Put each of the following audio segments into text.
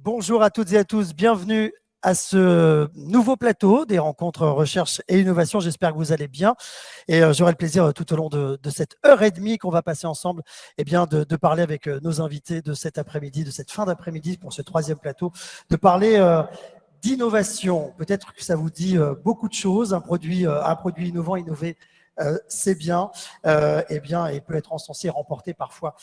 Bonjour à toutes et à tous, bienvenue à ce nouveau plateau des rencontres recherche et innovation. J'espère que vous allez bien et j'aurai le plaisir tout au long de cette heure et demie qu'on va passer ensemble de parler avec nos invités de cet après-midi, de cette fin d'après-midi pour ce troisième plateau, de parler d'innovation. Peut-être que ça vous dit beaucoup de choses, un produit innovant, innové. C'est bien, et peut être encensé et remporter parfois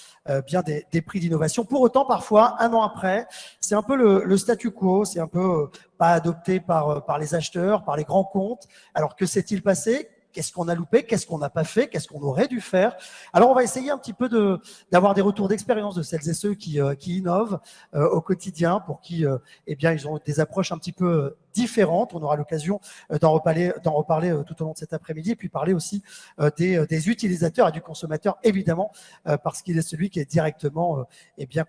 bien des prix d'innovation. Pour autant, parfois, un an après, c'est un peu le statu quo, c'est un peu pas adopté par les acheteurs, par les grands comptes. Alors, que s'est-il passé ? Qu'est-ce qu'on a loupé? Qu'est-ce qu'on n'a pas fait? Qu'est-ce qu'on aurait dû faire? Alors, on va essayer un petit peu d'avoir des retours d'expérience de celles et ceux qui innovent au quotidien, pour qui ils ont des approches un petit peu différentes. On aura l'occasion d'en reparler tout au long de cet après-midi, et puis parler aussi des utilisateurs et du consommateur, évidemment, parce qu'il est celui qui est directement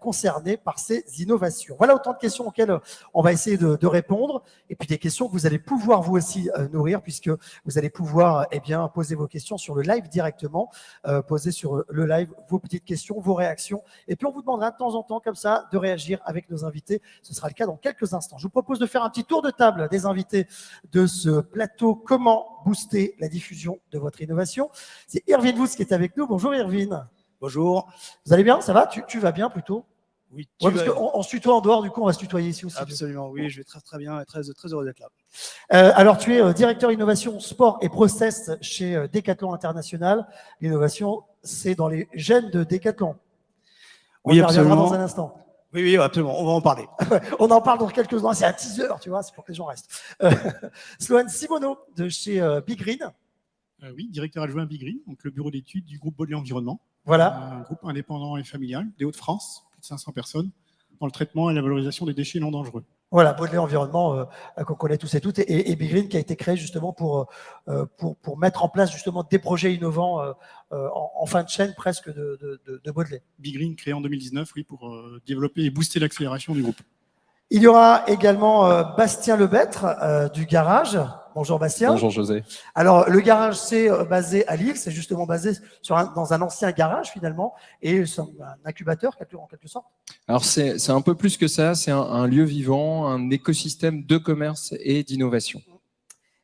concerné par ces innovations. Voilà autant de questions auxquelles on va essayer de répondre, et puis des questions que vous allez pouvoir vous aussi nourrir, puisque vous allez pouvoir poser vos questions sur le live directement, poser sur le live vos petites questions, vos réactions, et puis on vous demandera de temps en temps comme ça de réagir avec nos invités. Ce sera le cas dans quelques instants. Je vous propose de faire un petit tour de table des invités de ce plateau. Comment booster la diffusion de votre innovation? C'est Irvine Woods qui est avec nous. Bonjour Irvine. Bonjour. Vous allez bien? Ça va? Tu vas bien plutôt? Oui, parce qu'on se tutoie en dehors, du coup on va se tutoyer ici aussi. Absolument, oui, je vais très bien et très heureux d'être là. Alors tu es directeur innovation sport et process chez Decathlon International. L'innovation, c'est dans les gènes de Decathlon. On y reviendra dans un instant. Oui, absolument, on va en parler. On en parle dans quelques instants, c'est un teaser, tu vois, c'est pour que les gens restent. Sloane Simoneau de chez Big Green. Oui, directeur adjoint Big Green, donc le bureau d'études du groupe Baudelaire Environnement. Voilà. Un groupe indépendant et familial des Hauts-de-France, plus de 500 personnes, dans le traitement et la valorisation des déchets non dangereux. Voilà, Baudelaire Environnement, qu'on connaît tous et toutes, et Big Green qui a été créé justement pour mettre en place justement des projets innovants en fin de chaîne presque de Baudelaire. Big Green créé en 2019, oui, pour développer et booster l'accélération du groupe. Il y aura également Bastien Lebêtre du Garage. Bonjour Bastien. Bonjour José. Alors le Garage, c'est basé à Lille, c'est justement basé dans un ancien garage finalement, et c'est un incubateur en quelque sorte. Alors c'est un peu plus que ça, c'est un lieu vivant, un écosystème de commerce et d'innovation.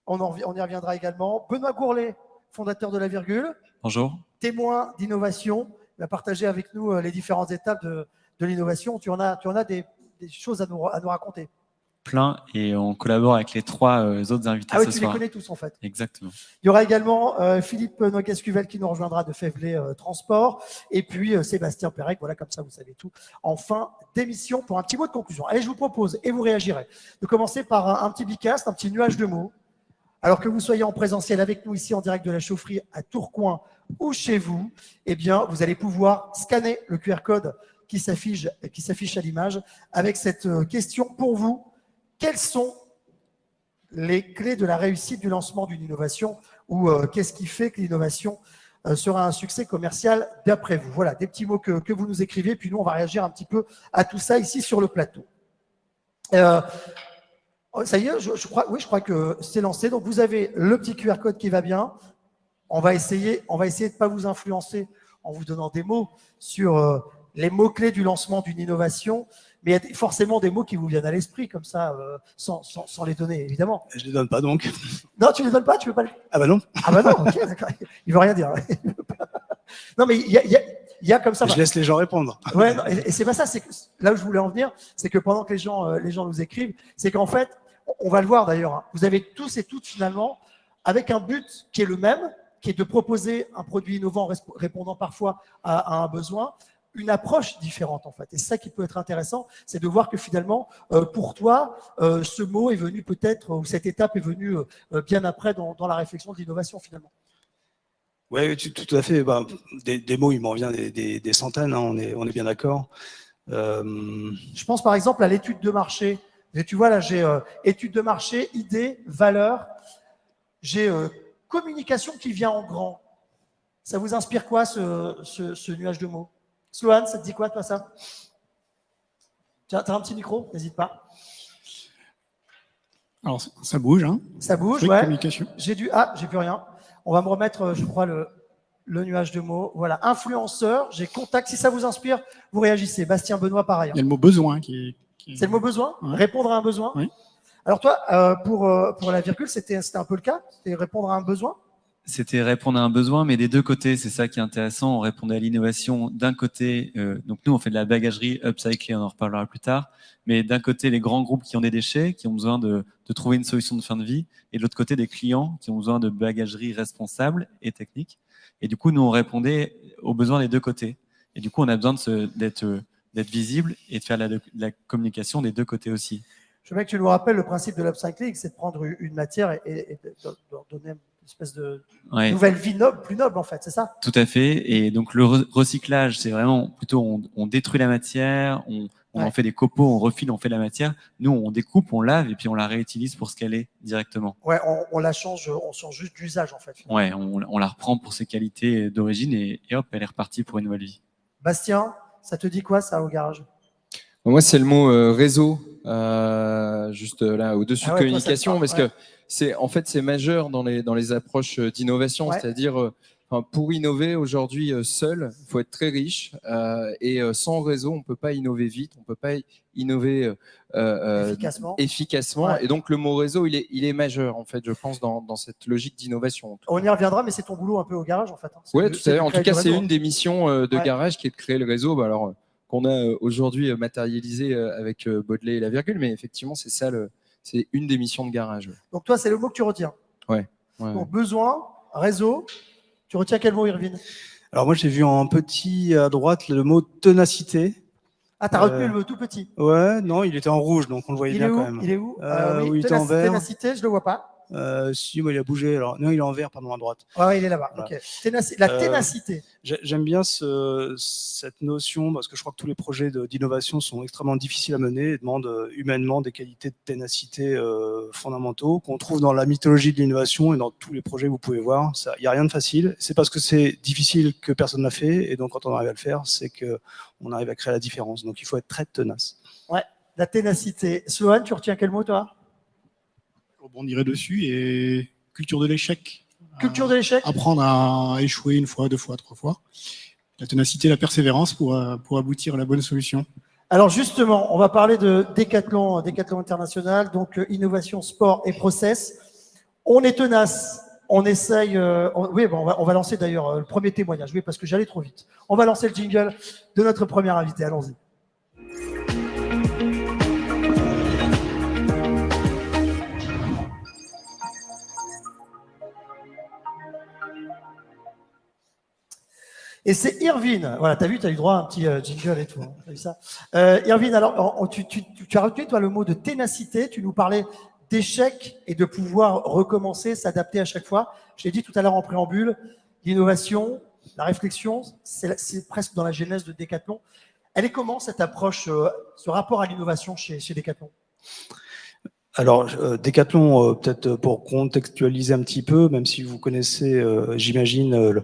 On y reviendra également. Benoît Gourlet, fondateur de La Virgule. Bonjour. Témoin d'innovation, il va partager avec nous les différentes étapes de l'innovation. Tu en as des choses à nous raconter. Plein, et on collabore avec les trois autres invités ce soir. Tu les connais tous en fait. Exactement. Il y aura également Philippe Noguescuvel qui nous rejoindra de Faiveley Transport, et puis Sébastien Pérec, voilà, comme ça vous savez tout, en fin d'émission pour un petit mot de conclusion. Allez, je vous propose, et vous réagirez, de commencer par un petit bicast, un petit nuage de mots. Alors que vous soyez en présentiel avec nous ici en direct de la chaufferie à Tourcoing ou chez vous, vous allez pouvoir scanner le QR code qui s'affiche à l'image avec cette question pour vous. Quelles sont les clés de la réussite du lancement d'une innovation, ou qu'est-ce qui fait que l'innovation sera un succès commercial d'après vous? Voilà, des petits mots que vous nous écrivez, puis nous, on va réagir un petit peu à tout ça ici sur le plateau. Ça y est, je crois que c'est lancé. Donc, vous avez le petit QR code qui va bien. On va essayer de ne pas vous influencer en vous donnant des mots sur les mots-clés du lancement d'une innovation, mais il y a forcément des mots qui vous viennent à l'esprit, comme ça, sans les donner, évidemment. Je ne les donne pas, donc. Non, tu ne les donnes pas? Tu veux pas? Ah bah non. Ah bah non, ok, d'accord. Il ne veut rien dire. Non, mais il y a comme ça. Je laisse les gens répondre. Ouais, non, et c'est pas ça. C'est là où je voulais en venir, c'est que pendant que les gens nous écrivent, c'est qu'en fait, on va le voir d'ailleurs, hein, vous avez tous et toutes finalement, avec un but qui est le même, qui est de proposer un produit innovant répondant parfois à un besoin, une approche différente en fait. Et c'est ça qui peut être intéressant, c'est de voir que finalement, pour toi, ce mot est venu peut-être, ou cette étape est venue bien après dans la réflexion de l'innovation finalement. Oui, tout à fait. Des mots, il m'en vient des centaines, hein, on est bien d'accord. Je pense par exemple à l'étude de marché. Et tu vois, là, j'ai étude de marché, idée, valeur. J'ai communication qui vient en grand. Ça vous inspire quoi, ce nuage de mots? Sloane, ça te dit quoi, toi, ça? Tu as un petit micro? N'hésite pas. Alors, ça bouge, hein. Ça bouge, ouais. J'ai plus rien. On va me remettre, je crois, le nuage de mots. Voilà, influenceur, j'ai contact. Si ça vous inspire, vous réagissez. Bastien, Benoît, pareil. Il y a le mot besoin qui C'est le mot besoin? Ouais. Répondre à un besoin? Oui. Alors toi, pour la virgule, c'était un peu le cas? C'était répondre à un besoin? C'était répondre à un besoin, mais des deux côtés, c'est ça qui est intéressant. On répondait à l'innovation d'un côté, donc nous on fait de la bagagerie upcyclée, on en reparlera plus tard, mais d'un côté les grands groupes qui ont des déchets, qui ont besoin de trouver une solution de fin de vie, et de l'autre côté des clients qui ont besoin de bagagerie responsable et technique. Et du coup, nous on répondait aux besoins des deux côtés. Et du coup, on a besoin d'être visible et de faire de la communication des deux côtés aussi. Je veux bien que tu nous rappelles le principe de l'upcycling, c'est de prendre une matière et de leur donner une espèce de Ouais. nouvelle vie noble, plus noble en fait, c'est ça? Tout à fait. Et donc le recyclage, c'est vraiment plutôt on détruit la matière, on Ouais. en fait des copeaux, on refile, on fait la matière. Nous, on découpe, on lave et puis on la réutilise pour ce qu'elle est directement. Ouais, on la change, on change juste d'usage en fait. finalement. Ouais, on la reprend pour ses qualités d'origine et hop, elle est repartie pour une nouvelle vie. Bastien, ça te dit quoi ça au garage? Moi, c'est le mot réseau, juste là au-dessus Ah de ouais, toi, communication, ça te parce parle, que c'est majeur dans les approches d'innovation, Ouais. c'est-à-dire pour innover aujourd'hui seul, il faut être très riche et sans réseau, on peut pas innover vite, on peut pas innover Efficacement. efficacement. Ouais. Et donc le mot réseau, il est majeur en fait, je pense dans cette logique d'innovation. On y reviendra, mais c'est ton boulot un peu au garage en fait. Hein. Ouais, tout à fait. En tout cas, c'est une des. des missions de Ouais. garage qui est de créer le réseau. Bah, alors, qu'on a aujourd'hui matérialisé avec Baudelaire et la virgule, mais effectivement, c'est une des missions de garage. Donc toi, c'est le mot que tu retiens. Ouais. Donc besoin, réseau. Tu retiens quel mot, Irvine? Alors moi, j'ai vu en petit à droite le mot ténacité. Ah, t'as retenu le tout petit. Ouais, non, il était en rouge, donc on le voyait Il bien est où? quand même. Il est où? Oui, il était en vert. Ténacité, je le vois pas. Si, moi, il a bougé. Alors, non, il est en vert, pardon, à droite. Ouais, il est là-bas. Voilà. Ok. La ténacité. J'aime bien cette notion parce que je crois que tous les projets d'innovation sont extrêmement difficiles à mener et demandent humainement des qualités de ténacité fondamentaux qu'on trouve dans la mythologie de l'innovation et dans tous les projets que vous pouvez voir. Il n'y a rien de facile. C'est parce que c'est difficile que personne n'a fait et donc quand on arrive à le faire, c'est qu'on arrive à créer la différence. Donc il faut être très tenace. Ouais, la ténacité. Sloan, tu retiens quel mot, toi? Je rebondirai dessus et culture de l'échec. Culture de l'échec. Apprendre à échouer une fois, deux fois, trois fois. La ténacité, la persévérance pour aboutir à la bonne solution. Alors justement, on va parler de Decathlon International, donc innovation, sport et process. On est tenace, on essaye. Oui, bon, on va lancer d'ailleurs le premier témoignage, oui, parce que j'allais trop vite. On va lancer le jingle de notre premier invité. Allons-y. Et c'est Irvine. Voilà, t'as vu, t'as eu droit à un petit jingle et tout. Hein, t'as vu ça. Irvine, alors, tu as retenu, toi, le mot de ténacité. Tu nous parlais d'échec et de pouvoir recommencer, s'adapter à chaque fois. Je l'ai dit tout à l'heure en préambule, l'innovation, la réflexion, c'est presque dans la genèse de Decathlon. Elle est comment, cette approche, ce rapport à l'innovation chez Decathlon? Alors, Decathlon, peut-être pour contextualiser un petit peu, même si vous connaissez, j'imagine,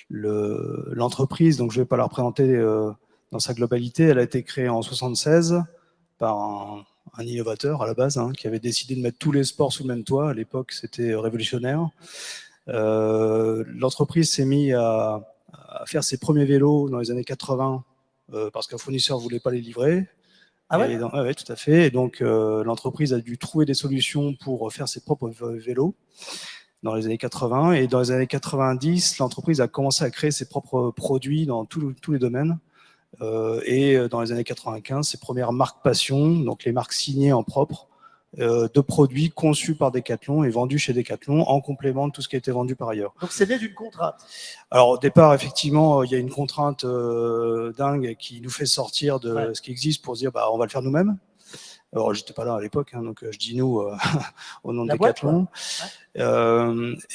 l'entreprise, donc je ne vais pas la représenter dans sa globalité. Elle a été créée en 1976 par un innovateur à la base, qui avait décidé de mettre tous les sports sous le même toit. À l'époque, c'était révolutionnaire. L'entreprise s'est mise à faire ses premiers vélos dans les années 80 parce qu'un fournisseur ne voulait pas les livrer. Ah ouais? Oui, tout à fait. Et donc, l'entreprise a dû trouver des solutions pour faire ses propres vélos dans les années 80. Et dans les années 90, l'entreprise a commencé à créer ses propres produits dans tous les domaines. Et dans les années 95, ses premières marques passion, donc les marques signées en propre, de produits conçus par Decathlon et vendus chez Decathlon en complément de tout ce qui a été vendu par ailleurs. Donc c'est né d'une contrainte. Alors au départ, effectivement, il y a une contrainte dingue qui nous fait sortir de ce qui existe pour se dire on va le faire nous-mêmes. Alors j'étais pas là à l'époque, donc je dis nous au nom de Decathlon.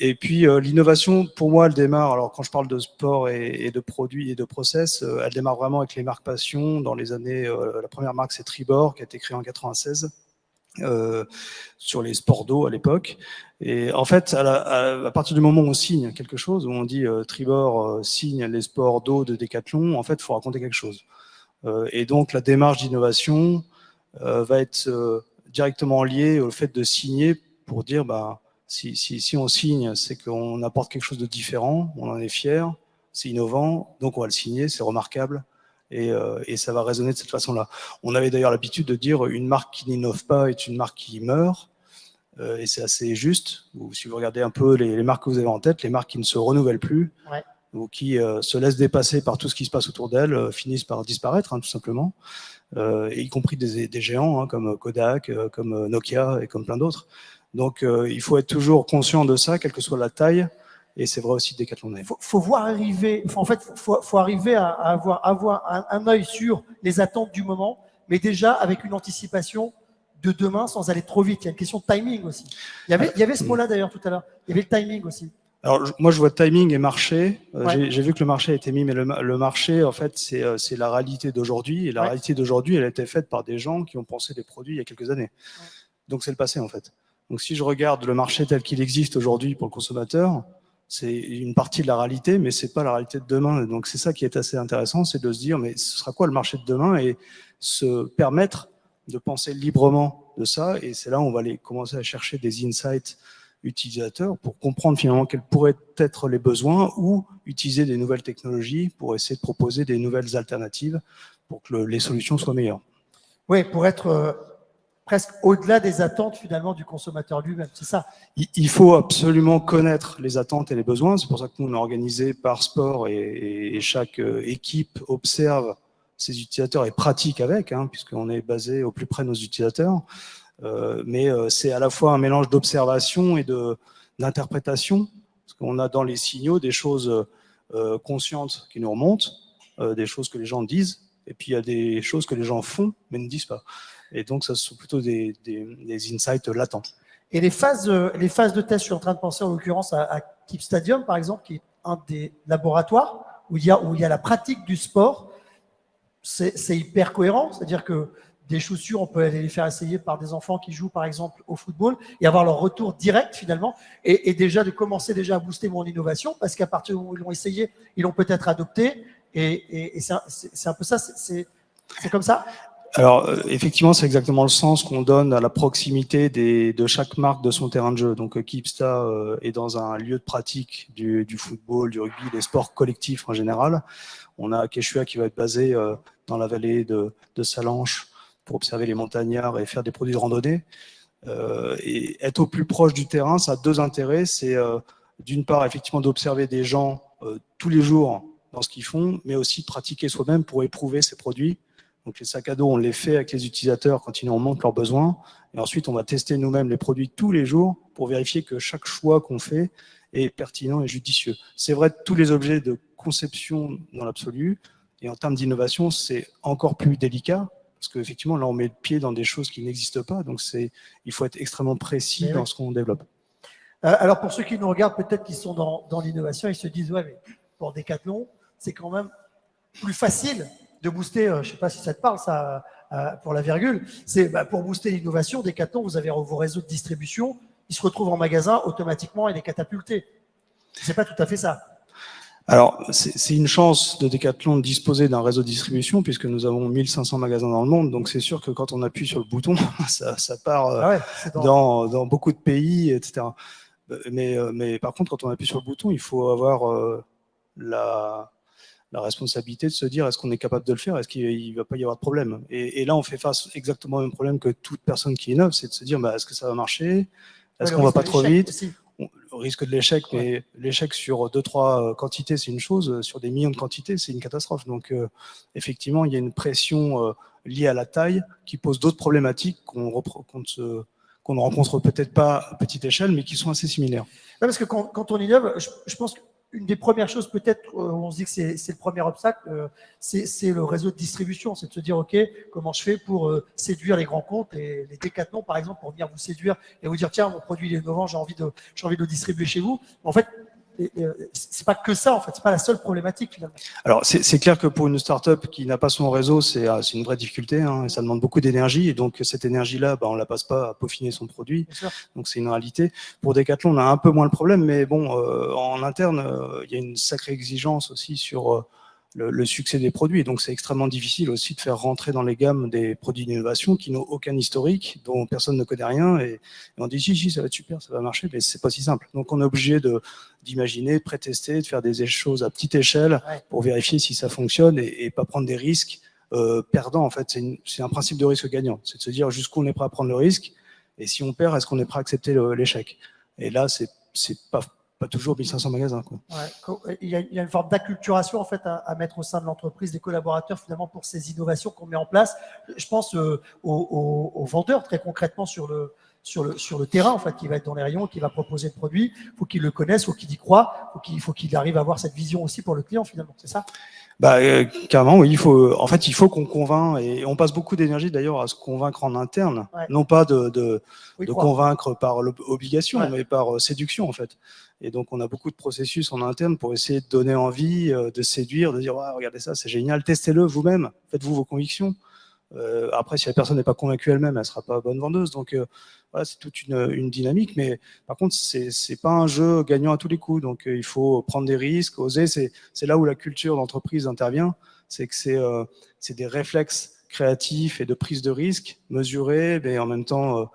Et puis l'innovation, pour moi, elle démarre. Alors quand je parle de sport et de produits et de process, elle démarre vraiment avec les marques passion. Dans les années, la première marque c'est Tribord qui a été créée en 96. Sur les sports d'eau à l'époque. Et en fait, à partir du moment où on signe quelque chose, où on dit Tribord signe les sports d'eau de Decathlon, en fait, il faut raconter quelque chose. Et donc, la démarche d'innovation va être directement liée au fait de signer pour dire si on signe, c'est qu'on apporte quelque chose de différent, on en est fier, c'est innovant, donc on va le signer, c'est remarquable. et ça va résonner de cette façon-là. On avait d'ailleurs l'habitude de dire une marque qui n'innove pas est une marque qui meurt, et c'est assez juste. Ou si vous regardez un peu les marques que vous avez en tête, les marques qui ne se renouvellent plus, Ouais. ou qui se laissent dépasser par tout ce qui se passe autour d'elles, finissent par disparaître, tout simplement, y compris des géants comme Kodak, comme Nokia et comme plein d'autres. Donc il faut être toujours conscient de ça, quelle que soit la taille, et c'est vrai aussi de Decathlon. Faut voir arriver, en fait, faut arriver à avoir un œil sur les attentes du moment, mais déjà avec une anticipation de demain sans aller trop vite. Il y a une question de timing aussi. Il y avait ce mot-là d'ailleurs tout à l'heure. Il y avait le timing aussi. Alors moi je vois timing et marché. Ouais. J'ai vu que le marché a été mis, mais le marché en fait c'est la réalité d'aujourd'hui, et la Ouais. réalité d'aujourd'hui elle a été faite par des gens qui ont pensé des produits il y a quelques années. Ouais. Donc c'est le passé en fait. Donc si je regarde le marché tel qu'il existe aujourd'hui pour le consommateur, c'est une partie de la réalité, mais c'est pas la réalité de demain. Donc c'est ça qui est assez intéressant, c'est de se dire mais ce sera quoi le marché de demain, et se permettre de penser librement de ça. Et c'est là où on va aller commencer à chercher des insights utilisateurs pour comprendre finalement quels pourraient être les besoins, ou utiliser des nouvelles technologies pour essayer de proposer des nouvelles alternatives pour que les solutions soient meilleures. Oui, pour être presque au-delà des attentes finalement du consommateur lui-même, c'est ça. Il faut absolument connaître les attentes et les besoins. C'est pour ça que nous on a organisé par sport, et chaque équipe observe ses utilisateurs et pratique avec, puisqu'on est basé au plus près de nos utilisateurs. Mais c'est à la fois un mélange d'observation et d'interprétation, parce qu'on a dans les signaux des choses conscientes qui nous remontent, des choses que les gens disent, et puis il y a des choses que les gens font mais ne disent pas. Et donc ça, ce sont plutôt des insights latents. Et les phases de test, je suis en train de penser en l'occurrence à Keep Stadium par exemple, qui est un des laboratoires où il y a la pratique du sport. C'est hyper cohérent, c'est-à-dire que des chaussures, on peut aller les faire essayer par des enfants qui jouent par exemple au football et avoir leur retour direct finalement, et déjà de commencer déjà à booster mon innovation, parce qu'à partir du moment où ils l'ont essayé, ils l'ont peut-être adopté, et c'est un peu ça, c'est comme ça. Alors effectivement, c'est exactement le sens qu'on donne à la proximité de chaque marque de son terrain de jeu. Donc Keepsta est dans un lieu de pratique du football, du rugby, des sports collectifs en général. On a Quechua qui va être basé dans la vallée de Salanches pour observer les montagnards et faire des produits de randonnée. Et être au plus proche du terrain, ça a deux intérêts. C'est d'une part effectivement d'observer des gens tous les jours dans ce qu'ils font, mais aussi de pratiquer soi-même pour éprouver ces produits. Donc les sacs à dos, on les fait avec les utilisateurs quand ils nous remontent leurs besoins. Et ensuite, on va tester nous-mêmes les produits tous les jours pour vérifier que chaque choix qu'on fait est pertinent et judicieux. C'est vrai de tous les objets de conception dans l'absolu. Et en termes d'innovation, c'est encore plus délicat, parce qu'effectivement, là, on met le pied dans des choses qui n'existent pas. Donc il faut être extrêmement précis dans ce qu'on développe. Alors pour ceux qui nous regardent, peut-être qu'ils sont dans l'innovation, ils se disent, ouais, mais pour Decathlon, c'est quand même plus facile de booster, je ne sais pas si ça te parle, ça, pour la virgule, c'est pour booster l'innovation, Decathlon, vous avez vos réseaux de distribution, ils se retrouvent en magasin automatiquement et les catapultés. C'est pas tout à fait ça. Alors, c'est une chance de Decathlon de disposer d'un réseau de distribution, puisque nous avons 1500 magasins dans le monde, donc c'est sûr que quand on appuie sur le bouton, ça part dans beaucoup de pays, etc. Mais par contre, quand on appuie sur le bouton, il faut avoir la responsabilité de se dire est-ce qu'on est capable de le faire, est-ce qu'il ne va pas y avoir de problème. Et là, on fait face exactement au même problème que toute personne qui innove, c'est de se dire est-ce que ça va marcher, est-ce qu'on ne va pas trop vite aussi. On risque de l'échec, mais l'échec sur 2-3 quantités, c'est une chose, sur des millions de quantités, c'est une catastrophe. Donc effectivement, il y a une pression liée à la taille qui pose d'autres problématiques qu'on ne rencontre peut-être pas à petite échelle, mais qui sont assez similaires. Non, parce que quand on innove, je pense que une des premières choses peut-être où on se dit que c'est le premier obstacle, c'est le réseau de distribution. C'est de se dire, OK, comment je fais pour séduire les grands comptes, les Decathlon par exemple, pour venir vous séduire et vous dire, tiens, mon produit il est innovant, j'ai envie de le distribuer chez vous. En fait, c'est pas que ça, en fait, c'est pas la seule problématique finalement. Alors c'est clair que pour une start-up qui n'a pas son réseau, c'est une vraie difficulté, et ça demande beaucoup d'énergie, et donc cette énergie-là, on la passe pas à peaufiner son produit, donc c'est une réalité. Pour Decathlon, on a un peu moins le problème, mais bon, en interne, il y a une sacrée exigence aussi sur le succès des produits. Donc c'est extrêmement difficile aussi de faire rentrer dans les gammes des produits d'innovation qui n'ont aucun historique, dont personne ne connaît rien, et on dit si, ça va être super, ça va marcher, mais c'est pas si simple. Donc on est obligé d'imaginer, de pré-tester, de faire des choses à petite échelle pour vérifier si ça fonctionne et pas prendre des risques perdants. En fait, c'est un principe de risque gagnant. C'est de se dire jusqu'où on est prêt à prendre le risque, et si on perd, est-ce qu'on est prêt à accepter l'échec? Et là, c'est pas toujours 1500 magasins, quoi. Ouais, il y a une forme d'acculturation en fait à mettre au sein de l'entreprise des collaborateurs finalement pour ces innovations qu'on met en place. Je pense aux vendeurs très concrètement sur le terrain en fait, qui va être dans les rayons, qui va proposer le produit. Il faut qu'il le connaisse, il faut qu'il y croit, il faut qu'il arrive à avoir cette vision aussi pour le client finalement. C'est ça? Carrément, oui. Il faut qu'on convainc, et on passe beaucoup d'énergie d'ailleurs à se convaincre en interne, non pas de convaincre par obligation, mais par séduction en fait. Et donc on a beaucoup de processus en interne pour essayer de donner envie, de séduire, de dire regardez ça, c'est génial, testez-le vous-même, faites-vous vos convictions. Après, si la personne n'est pas convaincue elle-même, elle sera pas bonne vendeuse. Donc voilà, c'est toute une dynamique. Mais par contre, c'est pas un jeu gagnant à tous les coups. Donc il faut prendre des risques, oser. C'est là où la culture d'entreprise intervient. C'est que c'est des réflexes créatifs et de prise de risque mesurés, mais en même temps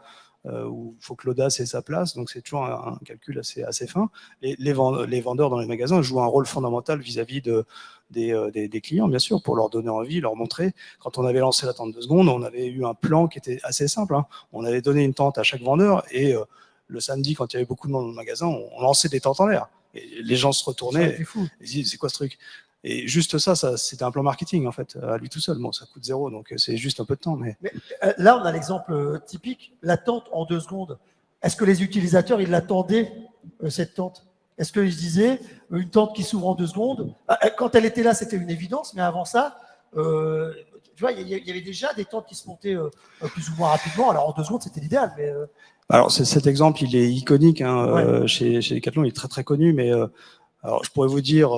où il faut que l'audace ait sa place. Donc c'est toujours un calcul assez fin. Les vendeurs dans les magasins jouent un rôle fondamental vis-à-vis des clients, bien sûr, pour leur donner envie, leur montrer. Quand on avait lancé la tente 2 secondes, on avait eu un plan qui était assez simple. On avait donné une tente à chaque vendeur, et le samedi, quand il y avait beaucoup de monde dans le magasin, on lançait des tentes en l'air. Et les gens se retournaient et disaient, c'est quoi ce truc? Et juste ça c'était un plan marketing, en fait, à lui tout seul. Bon, ça coûte 0, donc c'est juste un peu de temps. Mais là, on a l'exemple typique, la tente en 2 secondes. Est-ce que les utilisateurs, ils l'attendaient, cette tente? Est-ce qu'ils se disaient, une tente qui s'ouvre en 2 secondes? Quand elle était là, c'était une évidence, mais avant ça, tu vois, il y avait déjà des tentes qui se montaient plus ou moins rapidement. Alors en 2 secondes, c'était l'idéal. Mais alors cet exemple, il est iconique chez Decathlon, il est très très connu. Mais alors je pourrais vous dire,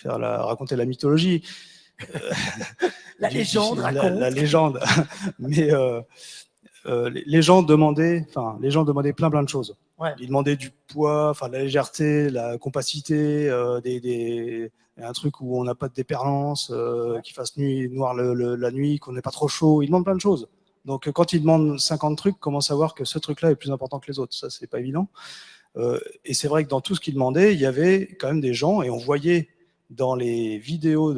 raconter la mythologie, la légende raconte. La légende. Mais les gens demandaient plein de choses. Ils demandaient du poids, de la légèreté, la compacité, un truc où on n'a pas de déperlance, qu'il fasse noir la nuit, qu'on n'ait pas trop chaud. Ils demandent plein de choses. Donc quand ils demandent 50 trucs, comment savoir que ce truc-là est plus important que les autres? Ça, c'est pas évident. Et c'est vrai que dans tout ce qu'ils demandaient, il y avait quand même des gens, et on voyait dans les vidéos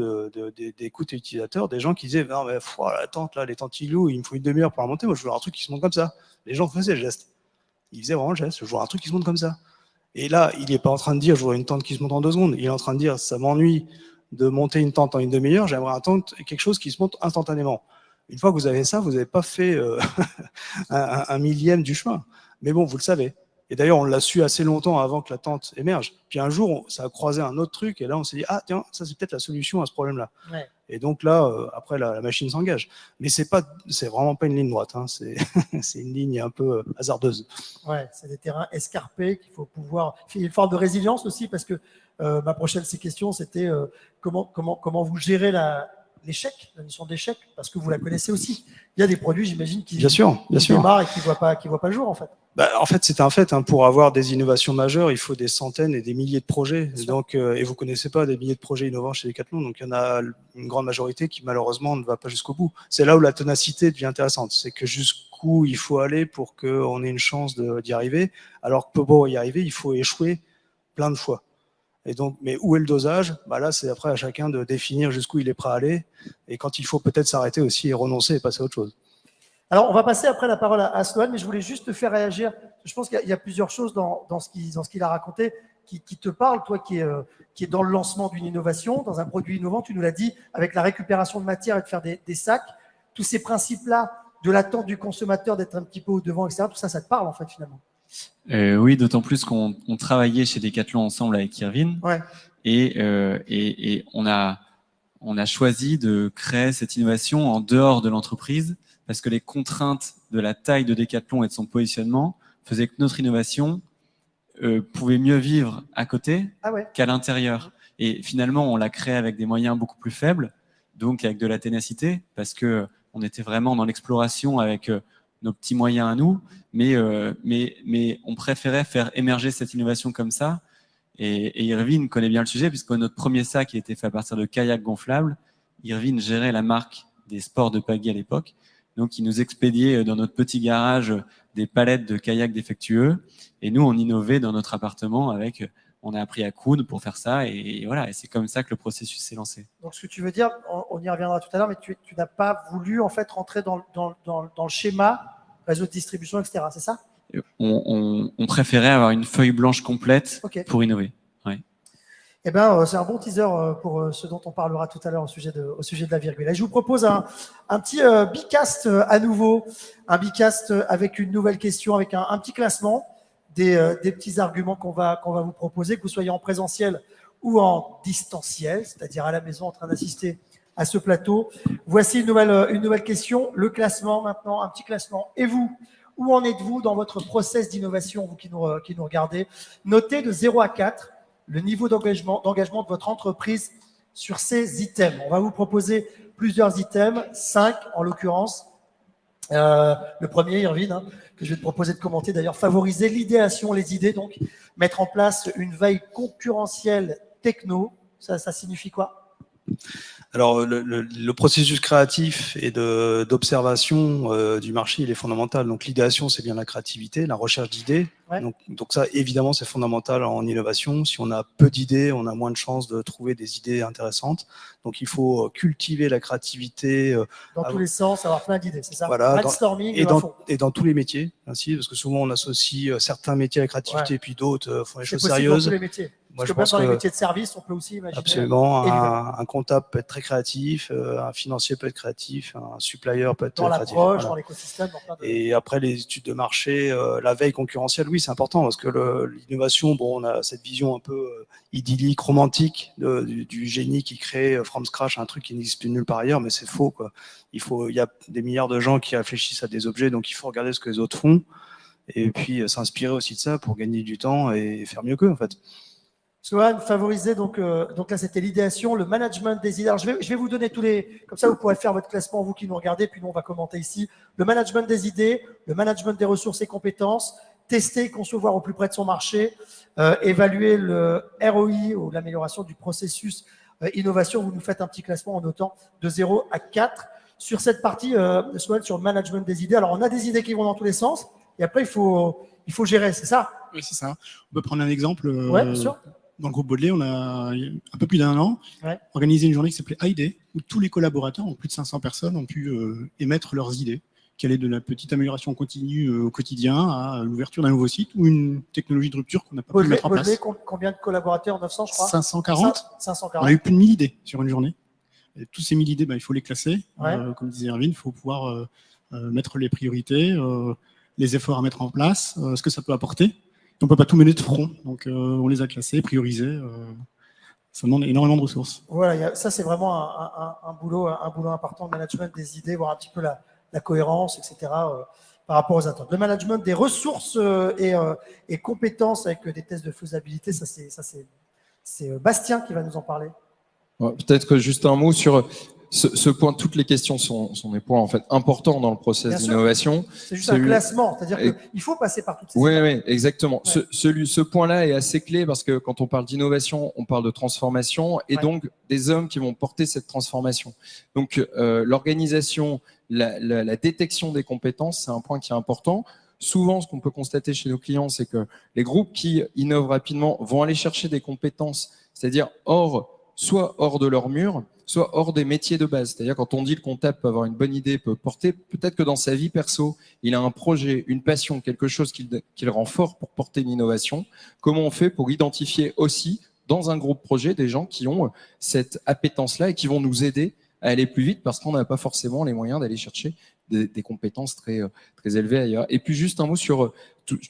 d'écoute utilisateurs, des gens qui disaient non mais la tente là, les tentes Igloo, il me faut une demi-heure pour la monter, moi je veux un truc qui se monte comme ça. Les gens faisaient le geste, ils faisaient vraiment le geste, je veux un truc qui se monte comme ça. Et là, il n'est pas en train de dire je veux une tente qui se monte en 2 secondes, il est en train de dire ça m'ennuie de monter une tente en une demi-heure, j'aimerais quelque chose qui se monte instantanément. Une fois que vous avez ça, vous n'avez pas fait un millième du chemin, mais bon, vous le savez. Et d'ailleurs, on l'a su assez longtemps avant que la tente émerge. Puis un jour, ça a croisé un autre truc, et là, on s'est dit, ah tiens, ça c'est peut-être la solution à ce problème-là. Et donc là, après, la machine s'engage. Mais c'est vraiment pas une ligne droite, c'est une ligne un peu hasardeuse. Ouais, c'est des terrains escarpés qu'il faut pouvoir... Il y a une forme de résilience aussi, parce que ma prochaine question, c'était comment vous gérez l'échec, la notion d'échec, parce que vous la connaissez aussi. Il y a des produits, j'imagine, qui démarrent et qui ne voient pas le jour, en fait. En fait, c'est un fait. Pour avoir des innovations majeures, il faut des centaines et des milliers de projets. Donc, et vous ne connaissez pas des milliers de projets innovants chez Decathlon. Donc, il y en a une grande majorité qui, malheureusement, ne va pas jusqu'au bout. C'est là où la ténacité devient intéressante. C'est que jusqu'où il faut aller pour qu'on ait une chance d'y arriver. Alors que pour y arriver, il faut échouer plein de fois. Et donc, mais où est le dosage? Là, c'est après à chacun de définir jusqu'où il est prêt à aller. Et quand il faut peut-être s'arrêter aussi et renoncer et passer à autre chose. Alors, on va passer après la parole à Sloan, mais je voulais juste te faire réagir. Je pense qu'il y a plusieurs choses dans ce qu'il a raconté qui te parlent, toi qui est dans le lancement d'une innovation, dans un produit innovant, tu nous l'as dit, avec la récupération de matière et de faire des sacs. Tous ces principes-là de l'attente du consommateur d'être un petit peu au devant, etc., tout ça, ça te parle en fait finalement? Oui, d'autant plus qu'on travaillait chez Decathlon ensemble avec Irvine. Et on a choisi de créer cette innovation en dehors de l'entreprise, parce que les contraintes de la taille de Decathlon et de son positionnement faisaient que notre innovation pouvait mieux vivre à côté qu'à l'intérieur. Et finalement, on l'a créé avec des moyens beaucoup plus faibles, donc avec de la ténacité, parce qu'on était vraiment dans l'exploration avec nos petits moyens à nous, mais on préférait faire émerger cette innovation comme ça. Et Irvine connaît bien le sujet, puisque notre premier sac a été fait à partir de kayak gonflables. Irvine gérait la marque des sports de pagaie à l'époque. Donc, il nous expédiait dans notre petit garage des palettes de kayaks défectueux. Et nous, on innovait dans notre appartement avec, on a appris à coudre pour faire ça. Et voilà, et c'est comme ça que le processus s'est lancé. Donc, ce que tu veux dire, on y reviendra tout à l'heure, mais tu n'as pas voulu en fait rentrer dans le schéma réseau de distribution, etc. C'est ça? On préférait avoir une feuille blanche complète pour innover. Ouais. Eh ben, c'est un bon teaser pour ce dont on parlera tout à l'heure au sujet de la virgule. Et je vous propose un petit bicast à nouveau, un bicast avec une nouvelle question, avec un petit classement des petits arguments qu'on va vous proposer, que vous soyez en présentiel ou en distanciel, c'est-à-dire à la maison en train d'assister à ce plateau. Voici une nouvelle question, le classement maintenant, un petit classement. Et vous, où en êtes-vous dans votre process d'innovation, vous qui nous regardez? Notez de 0 à 4 le niveau d'engagement de votre entreprise sur ces items. On va vous proposer plusieurs items, 5 en l'occurrence. Le premier, Irvine, que je vais te proposer de commenter, d'ailleurs, favoriser l'idéation, les idées, donc mettre en place une veille concurrentielle techno. Ça signifie quoi? Alors, le processus créatif et d'observation du marché, il est fondamental. Donc, l'idéation, c'est bien la créativité, la recherche d'idées. Ouais. Donc ça, évidemment, c'est fondamental en innovation. Si on a peu d'idées, on a moins de chances de trouver des idées intéressantes. Donc, il faut cultiver la créativité. Dans tous les sens, avoir plein d'idées, c'est ça? Voilà, brainstorming et dans tous les métiers, ainsi, parce que souvent, on associe certains métiers à la créativité, et puis d'autres font les choses sérieuses. Dans tous les métiers. Moi, je pense que dans les métiers de service, on peut aussi imaginer. Absolument. Un comptable peut être très créatif, un financier peut être créatif, un supplier peut être dans créatif. Dans l'approche, dans l'écosystème. Et après, les études de marché, la veille concurrentielle, oui, c'est important parce que l'innovation, bon, on a cette vision un peu idyllique, romantique du génie qui crée from scratch un truc qui n'existe nulle part ailleurs, mais c'est faux, quoi. Il y a des milliards de gens qui réfléchissent à des objets, donc il faut regarder ce que les autres font et puis s'inspirer aussi de ça pour gagner du temps et faire mieux qu'eux, en fait. Sloan, favoriser, donc là c'était l'idéation, le management des idées. Alors je vais vous donner tous les, comme ça vous pourrez faire votre classement, vous qui nous regardez, puis nous on va commenter ici. Le management des idées, le management des ressources et compétences, tester et concevoir au plus près de son marché, évaluer le ROI ou l'amélioration du processus innovation. Vous nous faites un petit classement en notant de 0 à 4. Sur cette partie, Sloan, sur le management des idées, alors on a des idées qui vont dans tous les sens, et après il faut gérer, c'est ça? Oui, c'est ça. On peut prendre un exemple. Ouais, bien sûr. Dans le groupe Baudelaire, on a un peu plus d'1 an organisé une journée qui s'appelait iDay, où tous les collaborateurs, en plus de 500 personnes, ont pu émettre leurs idées, qui allaient de la petite amélioration continue au quotidien à l'ouverture d'un nouveau site ou une technologie de rupture qu'on n'a pas pu mettre en place. Combien de collaborateurs? 900, je crois. 540. 540. On a eu plus de 1000 idées sur une journée. Et tous ces 1000 idées, il faut les classer. Comme disait Irvine, il faut pouvoir mettre les priorités, les efforts à mettre en place, ce que ça peut apporter. On ne peut pas tout mener de front, donc on les a classés, priorisés. Ça demande énormément de ressources. Voilà, ça c'est vraiment un boulot important, le management des idées, voir un petit peu la cohérence, etc. Par rapport aux attentes. Le management des ressources et compétences avec des tests de faisabilité, ça c'est Bastien qui va nous en parler. Peut-être que juste un mot sur ce point. Toutes les questions sont des points en fait importants dans le process d'innovation. C'est juste un classement, c'est-à-dire qu'il faut passer par toutes ces étapes. Oui, exactement. Ouais. Ce point-là est assez clé parce que quand on parle d'innovation, on parle de transformation et donc des hommes qui vont porter cette transformation. Donc l'organisation, la détection des compétences, c'est un point qui est important. Souvent, ce qu'on peut constater chez nos clients, c'est que les groupes qui innovent rapidement vont aller chercher des compétences, c'est-à-dire soit hors de leur mur, soit hors des métiers de base. C'est-à-dire quand on dit le comptable peut avoir une bonne idée, peut porter, peut-être que dans sa vie perso, il a un projet, une passion, quelque chose qui le rend fort pour porter une innovation. Comment on fait pour identifier aussi dans un groupe projet des gens qui ont cette appétence-là et qui vont nous aider à aller plus vite parce qu'on n'a pas forcément les moyens d'aller chercher des compétences très élevées ailleurs. Et puis juste un mot sur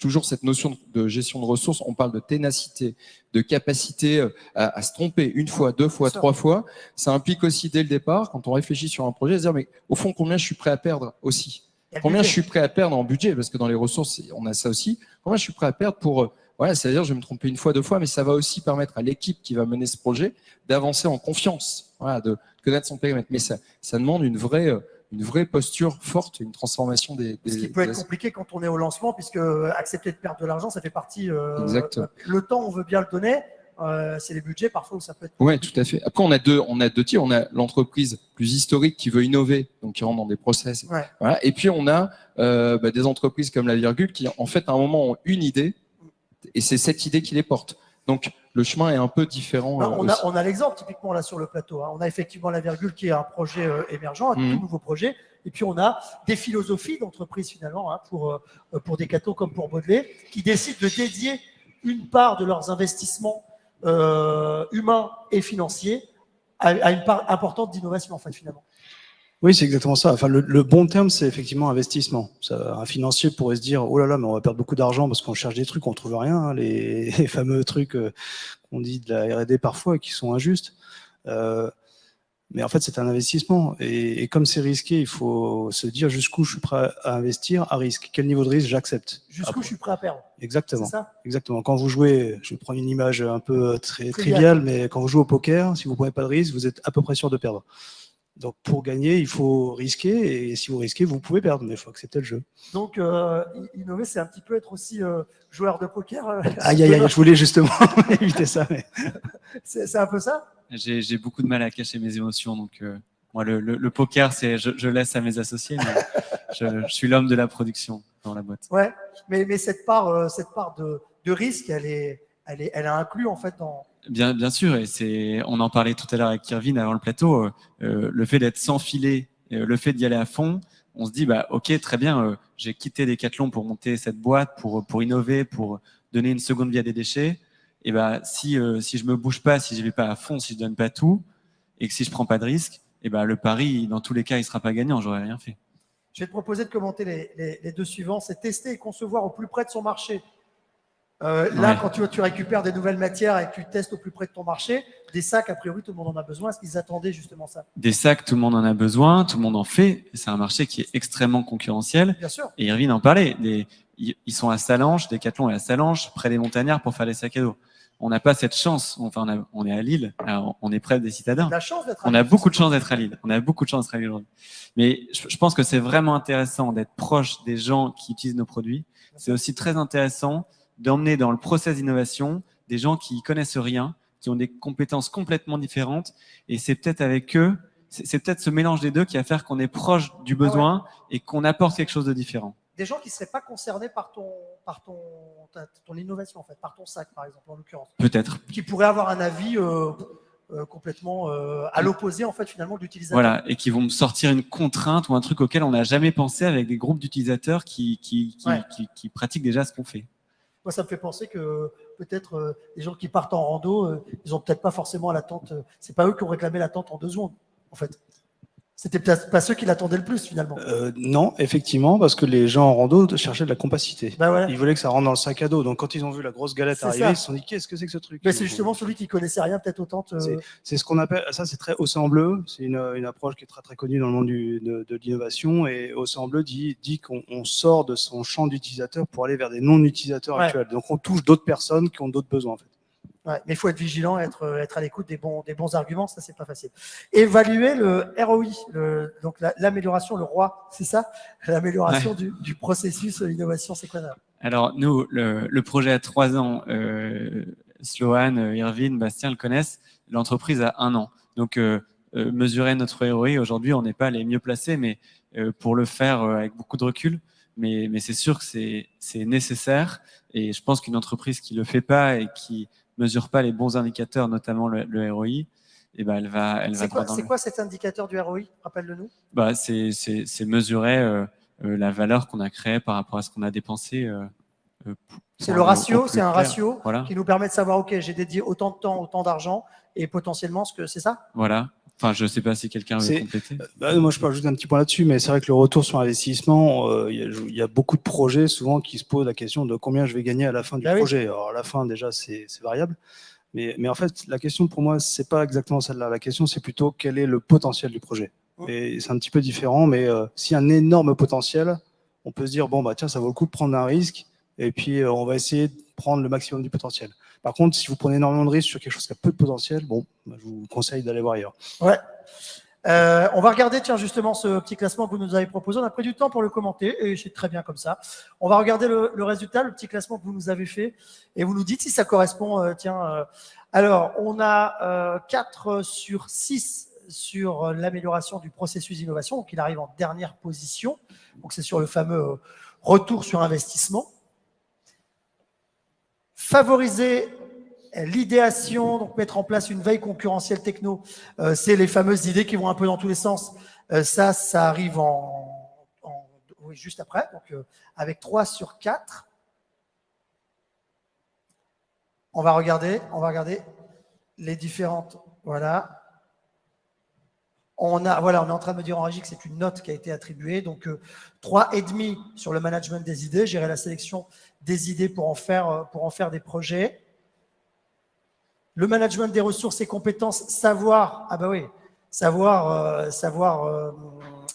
toujours cette notion de gestion de ressources. On parle de ténacité, de capacité à se tromper une fois, deux fois, trois fois. Ça implique aussi dès le départ, quand on réfléchit sur un projet, à se dire mais au fond combien je suis prêt à perdre aussi. Combien je suis prêt à perdre en budget, parce que dans les ressources on a ça aussi. Combien je suis prêt à perdre pour c'est-à-dire je vais me tromper une fois, deux fois, mais ça va aussi permettre à l'équipe qui va mener ce projet d'avancer en confiance, de connaître son périmètre. Mais ça demande une vraie posture forte, une transformation des... Ce qui peut être compliqué quand on est au lancement, puisque accepter de perdre de l'argent, ça fait partie... le temps, on veut bien le donner, C'est les budgets parfois où ça peut être. Oui, tout à fait. Après, on a deux types. On a l'entreprise plus historique qui veut innover, donc qui rentre dans des process. Ouais. Voilà. Et puis, on a des entreprises comme la Virgule qui, en fait, à un moment, ont une idée et c'est cette idée qui les porte. Donc, le chemin est un peu différent. On a l'exemple typiquement là sur le plateau. On a effectivement la Virgule qui est un projet émergent, un tout nouveau projet. Et puis, on a des philosophies d'entreprise finalement pour Decathlon comme pour Baudelaire qui décident de dédier une part de leurs investissements humains et financiers à une part importante d'innovation en fait finalement. Oui, c'est exactement ça. Enfin, le bon terme, c'est effectivement investissement. Un financier pourrait se dire, oh là là, mais on va perdre beaucoup d'argent parce qu'on cherche des trucs, on trouve rien, hein, les fameux trucs qu'on dit de la R&D parfois et qui sont injustes. Mais en fait, c'est un investissement. Et comme c'est risqué, il faut se dire jusqu'où je suis prêt à investir à risque. Quel niveau de risque j'accepte. Jusqu'où je suis prêt à perdre. Exactement. C'est ça ? Exactement. Quand vous jouez, je vais prendre une image un peu très triviale, mais quand vous jouez au poker, si vous ne prenez pas de risque, vous êtes à peu près sûr de perdre. Donc, pour gagner, il faut risquer. Et si vous risquez, vous pouvez perdre, mais il faut accepter le jeu. Donc, innover, c'est un petit peu être aussi joueur de poker. Aïe, aïe, aïe, je voulais justement éviter ça. Mais... c'est un peu ça ? J'ai beaucoup de mal à cacher mes émotions. Donc, moi, le poker, je laisse à mes associés. Mais je suis l'homme de la production dans la boîte. Ouais, mais cette part de risque, elle a inclus en fait dans... Bien sûr, et on en parlait tout à l'heure avec Irvine avant le plateau, le fait d'être sans filet, le fait d'y aller à fond, on se dit, bah, ok, très bien, j'ai quitté Decathlon pour monter cette boîte, pour innover, pour donner une seconde vie à des déchets. Et bah, si je me bouge pas, si je vais pas à fond, si je donne pas tout, et que si je prends pas de risque, et bah, le pari, dans tous les cas, il sera pas gagnant, j'aurais rien fait. Je vais te proposer de commenter les deux suivants, c'est tester et concevoir au plus près de son marché. Là, quand tu récupères des nouvelles matières et que tu testes au plus près de ton marché, des sacs, a priori, tout le monde en a besoin. Est-ce qu'ils attendaient justement ça ? Des sacs, tout le monde en a besoin, tout le monde en fait. C'est un marché qui est extrêmement concurrentiel. Bien sûr. Et Irvine en parlait. Ils sont à Salanches, Decathlon est à Salanches, près des montagnards pour faire des sacs à dos. On n'a pas cette chance. Enfin, on est à Lille, alors on est près des citadins. La chance d'être à on a beaucoup de chance d'être à Lille. On a beaucoup de chance d'être à Lille aujourd'hui. Mais je pense que c'est vraiment intéressant d'être proche des gens qui utilisent nos produits. C'est aussi très intéressant d'emmener dans le process d'innovation des gens qui connaissent rien, qui ont des compétences complètement différentes. Et c'est peut-être avec eux, c'est peut-être ce mélange des deux qui va faire qu'on est proche du besoin et qu'on apporte quelque chose de différent. Des gens qui ne seraient pas concernés par ton innovation, en fait, par ton sac, par exemple, en l'occurrence. Peut-être. Qui pourraient avoir un avis complètement à l'opposé, en fait, finalement, de l'utilisateur. Voilà, et qui vont me sortir une contrainte ou un truc auquel on n'a jamais pensé avec des groupes d'utilisateurs qui pratiquent déjà ce qu'on fait. Moi, ça me fait penser que peut-être les gens qui partent en rando, ils n'ont peut-être pas forcément l'attente. C'est pas eux qui ont réclamé l'attente en 2 secondes, en fait. C'était peut-être pas ceux qui l'attendaient le plus, finalement. Non, effectivement, parce que les gens en rando cherchaient de la compacité. Bah ouais. Ils voulaient que ça rentre dans le sac à dos. Donc, quand ils ont vu la grosse galette arriver, ils se sont dit, qu'est-ce que c'est que ce truc ? Mais c'est justement celui qui connaissait rien, peut-être autant. C'est ce qu'on appelle, ça c'est très Océan Bleu, c'est une approche qui est très très connue dans le monde de l'innovation. Et Océan Bleu dit qu'on sort de son champ d'utilisateur pour aller vers des non-utilisateurs actuels. Donc, on touche d'autres personnes qui ont d'autres besoins, en fait. Ouais, mais il faut être vigilant, être à l'écoute des bons arguments, ça c'est pas facile. Évaluer le ROI, donc l'amélioration, le roi, c'est ça ? L'amélioration du processus d'innovation, c'est quoi ça ? Alors nous, le projet a 3 ans, Sloan, Irvine, Bastien le connaissent, l'entreprise a 1 an. Donc mesurer notre ROI, aujourd'hui on n'est pas les mieux placés, mais pour le faire avec beaucoup de recul, mais c'est sûr que c'est nécessaire, et je pense qu'une entreprise qui le fait pas et qui mesure pas les bons indicateurs, notamment le ROI, et ben elle va C'est quoi cet indicateur du ROI ? Rappelle-le-nous. Bah c'est mesurer la valeur qu'on a créée par rapport à ce qu'on a dépensé. C'est le ratio, c'est un ratio voilà. Qui nous permet de savoir, ok, j'ai dédié autant de temps, autant d'argent, et potentiellement ce que c'est ça ? Voilà. Enfin, je ne sais pas si quelqu'un veut compléter. Moi, je peux ajouter un petit point là-dessus, mais c'est vrai que le retour sur investissement, il y a beaucoup de projets souvent qui se posent la question de combien je vais gagner à la fin du projet. Alors, à la fin, déjà, c'est variable. Mais en fait, la question pour moi, c'est pas exactement celle-là. La question, c'est plutôt quel est le potentiel du projet. Et c'est un petit peu différent, mais s'il y a un énorme potentiel, on peut se dire, bon, bah tiens, ça vaut le coup de prendre un risque, et puis on va essayer de prendre le maximum du potentiel. Par contre, si vous prenez énormément de risques sur quelque chose qui a peu de potentiel, bon, je vous conseille d'aller voir ailleurs. Ouais. On va regarder, tiens, justement, ce petit classement que vous nous avez proposé. On a pris du temps pour le commenter et c'est très bien comme ça. On va regarder le résultat, le petit classement que vous nous avez fait et vous nous dites si ça correspond, Alors, on a 4 sur 6 sur l'amélioration du processus d'innovation, donc il arrive en dernière position. Donc c'est sur le fameux retour sur investissement. Favoriser l'idéation, donc mettre en place une veille concurrentielle techno, c'est les fameuses idées qui vont un peu dans tous les sens. Ça arrive oui, juste après, donc avec 3 sur 4. On va regarder les différentes. Voilà. On est en train de me dire en régie que c'est une note qui a été attribuée. Donc 3,5 sur le management des idées, gérer la sélection des idées pour en faire des projets. Le management des ressources et compétences, savoir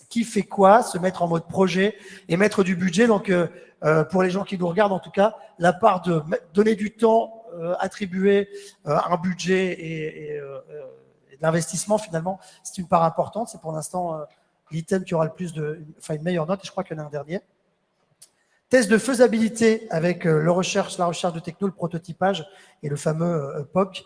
qui fait quoi, se mettre en mode projet et mettre du budget. Donc pour les gens qui nous regardent, en tout cas, la part de donner du temps, attribuer un budget et de l'investissement, finalement, c'est une part importante. C'est pour l'instant l'item qui aura le plus une meilleure note, et je crois qu'il y en a un dernier. Test de faisabilité avec la recherche de techno, le prototypage et le fameux POC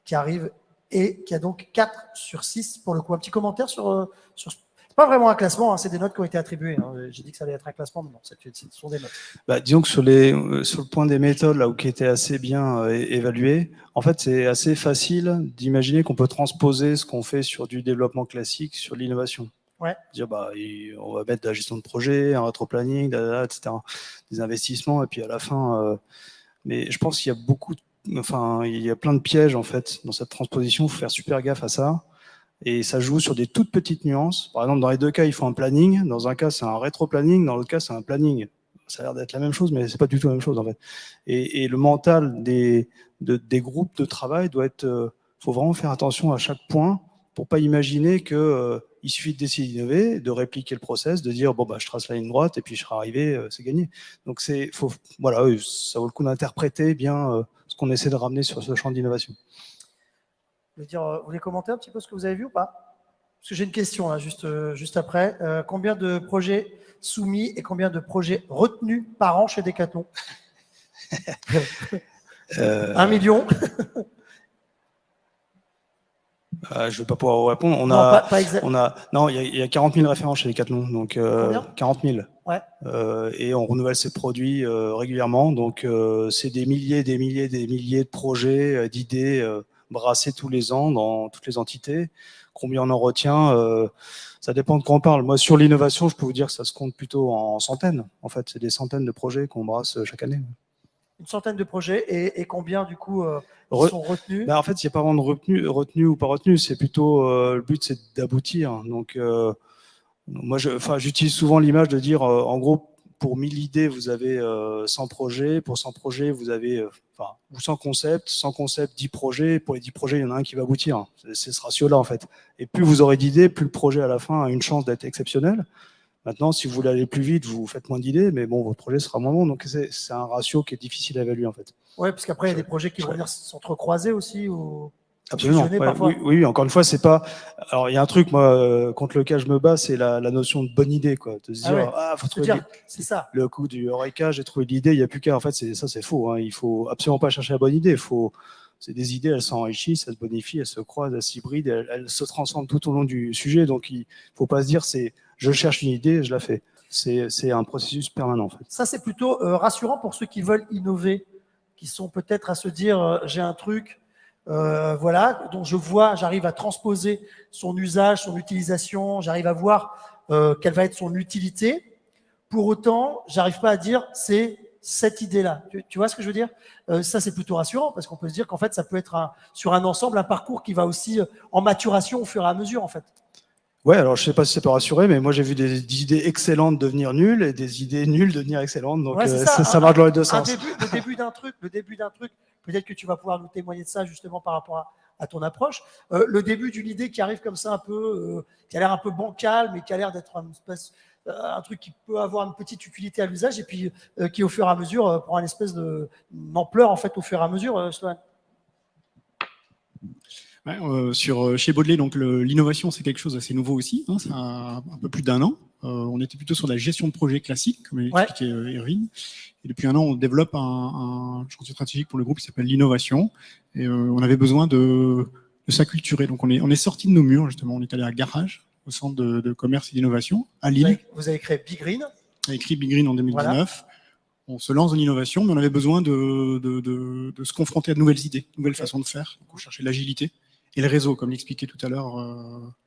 qui arrive et qui a donc 4 sur 6 pour le coup. Un petit commentaire sur c'est pas vraiment un classement, hein, c'est des notes qui ont été attribuées. Hein. J'ai dit que ça allait être un classement, mais non, ce sont des notes. Disons que sur le point des méthodes, là où qui était assez bien évalué, en fait, c'est assez facile d'imaginer qu'on peut transposer ce qu'on fait sur du développement classique sur l'innovation. Ouais. Dire, on va mettre de la gestion de projet, un rétro-planning, etc., des investissements, et puis à la fin. Mais je pense qu'il y a il y a plein de pièges en fait dans cette transposition. Il faut faire super gaffe à ça. Et ça joue sur des toutes petites nuances. Par exemple, dans les deux cas, il faut un planning. Dans un cas, c'est un rétro-planning. Dans l'autre cas, c'est un planning. Ça a l'air d'être la même chose, mais c'est pas du tout la même chose, en fait. Et le mental des groupes de travail doit être... faut vraiment faire attention à chaque point pour pas imaginer que il suffit de décider d'innover, de répliquer le process, de dire, je trace la ligne droite et puis je serai arrivé, c'est gagné. Donc, ça vaut le coup d'interpréter bien ce qu'on essaie de ramener sur ce champ d'innovation. Vous voulez commenter un petit peu ce que vous avez vu ou pas? Parce que j'ai une question là, juste après. Combien de projets soumis et combien de projets retenus par an chez Decathlon? 1 million. Je ne vais pas pouvoir vous répondre. Il y a 40 000 référents chez Decathlon. Donc, 40 000. Ouais. Et on renouvelle ses produits régulièrement. Donc, c'est des milliers de projets, d'idées brassés tous les ans dans toutes les entités. Combien on en retient ça dépend de quoi on parle. Moi, sur l'innovation, je peux vous dire que ça se compte plutôt en centaines. En fait, c'est des centaines de projets qu'on brasse chaque année. Une centaine de projets et combien, du coup, sont retenus? En fait, il n'y a pas vraiment de retenu ou pas retenu. C'est plutôt le but, c'est d'aboutir. Donc, moi, j'utilise souvent l'image de dire, en gros, pour 1000 idées, vous avez 100 projets. Pour 100 projets, vous avez ou 100 concepts. 100 concepts, 10 projets. Pour les 10 projets, il y en a un qui va aboutir. C'est ce ratio-là, en fait. Et plus vous aurez d'idées, plus le projet, à la fin, a une chance d'être exceptionnel. Maintenant, si vous voulez aller plus vite, vous faites moins d'idées, mais bon, votre projet sera moins bon. Donc, c'est un ratio qui est difficile à évaluer, en fait. Oui, parce qu'après, il y a des projets qui vont venir s'entrecroiser aussi ou absolument. Parfois. Oui, encore une fois, c'est pas. Alors, il y a un truc, moi, contre lequel je me bats, c'est la notion de bonne idée, quoi. De se dire, faut trouver c'est ça. Le coup du Eureka, j'ai trouvé l'idée, il n'y a plus qu'à. En fait, c'est faux. Hein. Il faut absolument pas chercher la bonne idée. C'est des idées, elles s'enrichissent, elles se bonifient, elles se croisent, elles s'hybrident, elles se transforment tout au long du sujet. Donc, il faut pas se dire, je cherche une idée, je la fais. C'est un processus permanent, en fait. Ça, c'est plutôt rassurant pour ceux qui veulent innover, qui sont peut-être à se dire, j'ai un truc, dont j'arrive à transposer son usage, son utilisation, j'arrive à voir quelle va être son utilité. Pour autant, j'arrive pas à dire, c'est cette idée-là. Tu vois ce que je veux dire? Ça, c'est plutôt rassurant, parce qu'on peut se dire qu'en fait, ça peut être sur un ensemble, un parcours qui va aussi en maturation au fur et à mesure, en fait. Ouais, alors je sais pas si c'est pas rassuré, mais moi j'ai vu des idées excellentes devenir nulles et des idées nulles devenir excellentes. Donc ça marche dans les deux sens. Le début d'un truc, peut-être que tu vas pouvoir nous témoigner de ça justement par rapport à ton approche. Le début d'une idée qui arrive comme ça un peu, qui a l'air un peu bancale, mais qui a l'air d'être un truc qui peut avoir une petite utilité à l'usage et puis qui au fur et à mesure prend une espèce d'ampleur en fait au fur et à mesure, Sloan. Chez Baudelaire, donc l'innovation, c'est quelque chose d'assez nouveau aussi. Hein, ça a un peu plus d'1 an. On était plutôt sur la gestion de projet classique, comme l'expliquait Irvine. Et depuis 1 an, on développe un chantier stratégique pour le groupe qui s'appelle l'innovation. Et on avait besoin de s'acculturer. Donc on est sorti de nos murs, justement. On est allé à Garage, au centre de commerce et d'innovation, à Lille. Vous avez créé Big Green. On a écrit Big Green en 2019. Voilà. On se lance dans l'innovation, mais on avait besoin de se confronter à de nouvelles idées, de nouvelles façons de faire. Donc on cherchait l'agilité et le réseau, comme l'expliquait tout à l'heure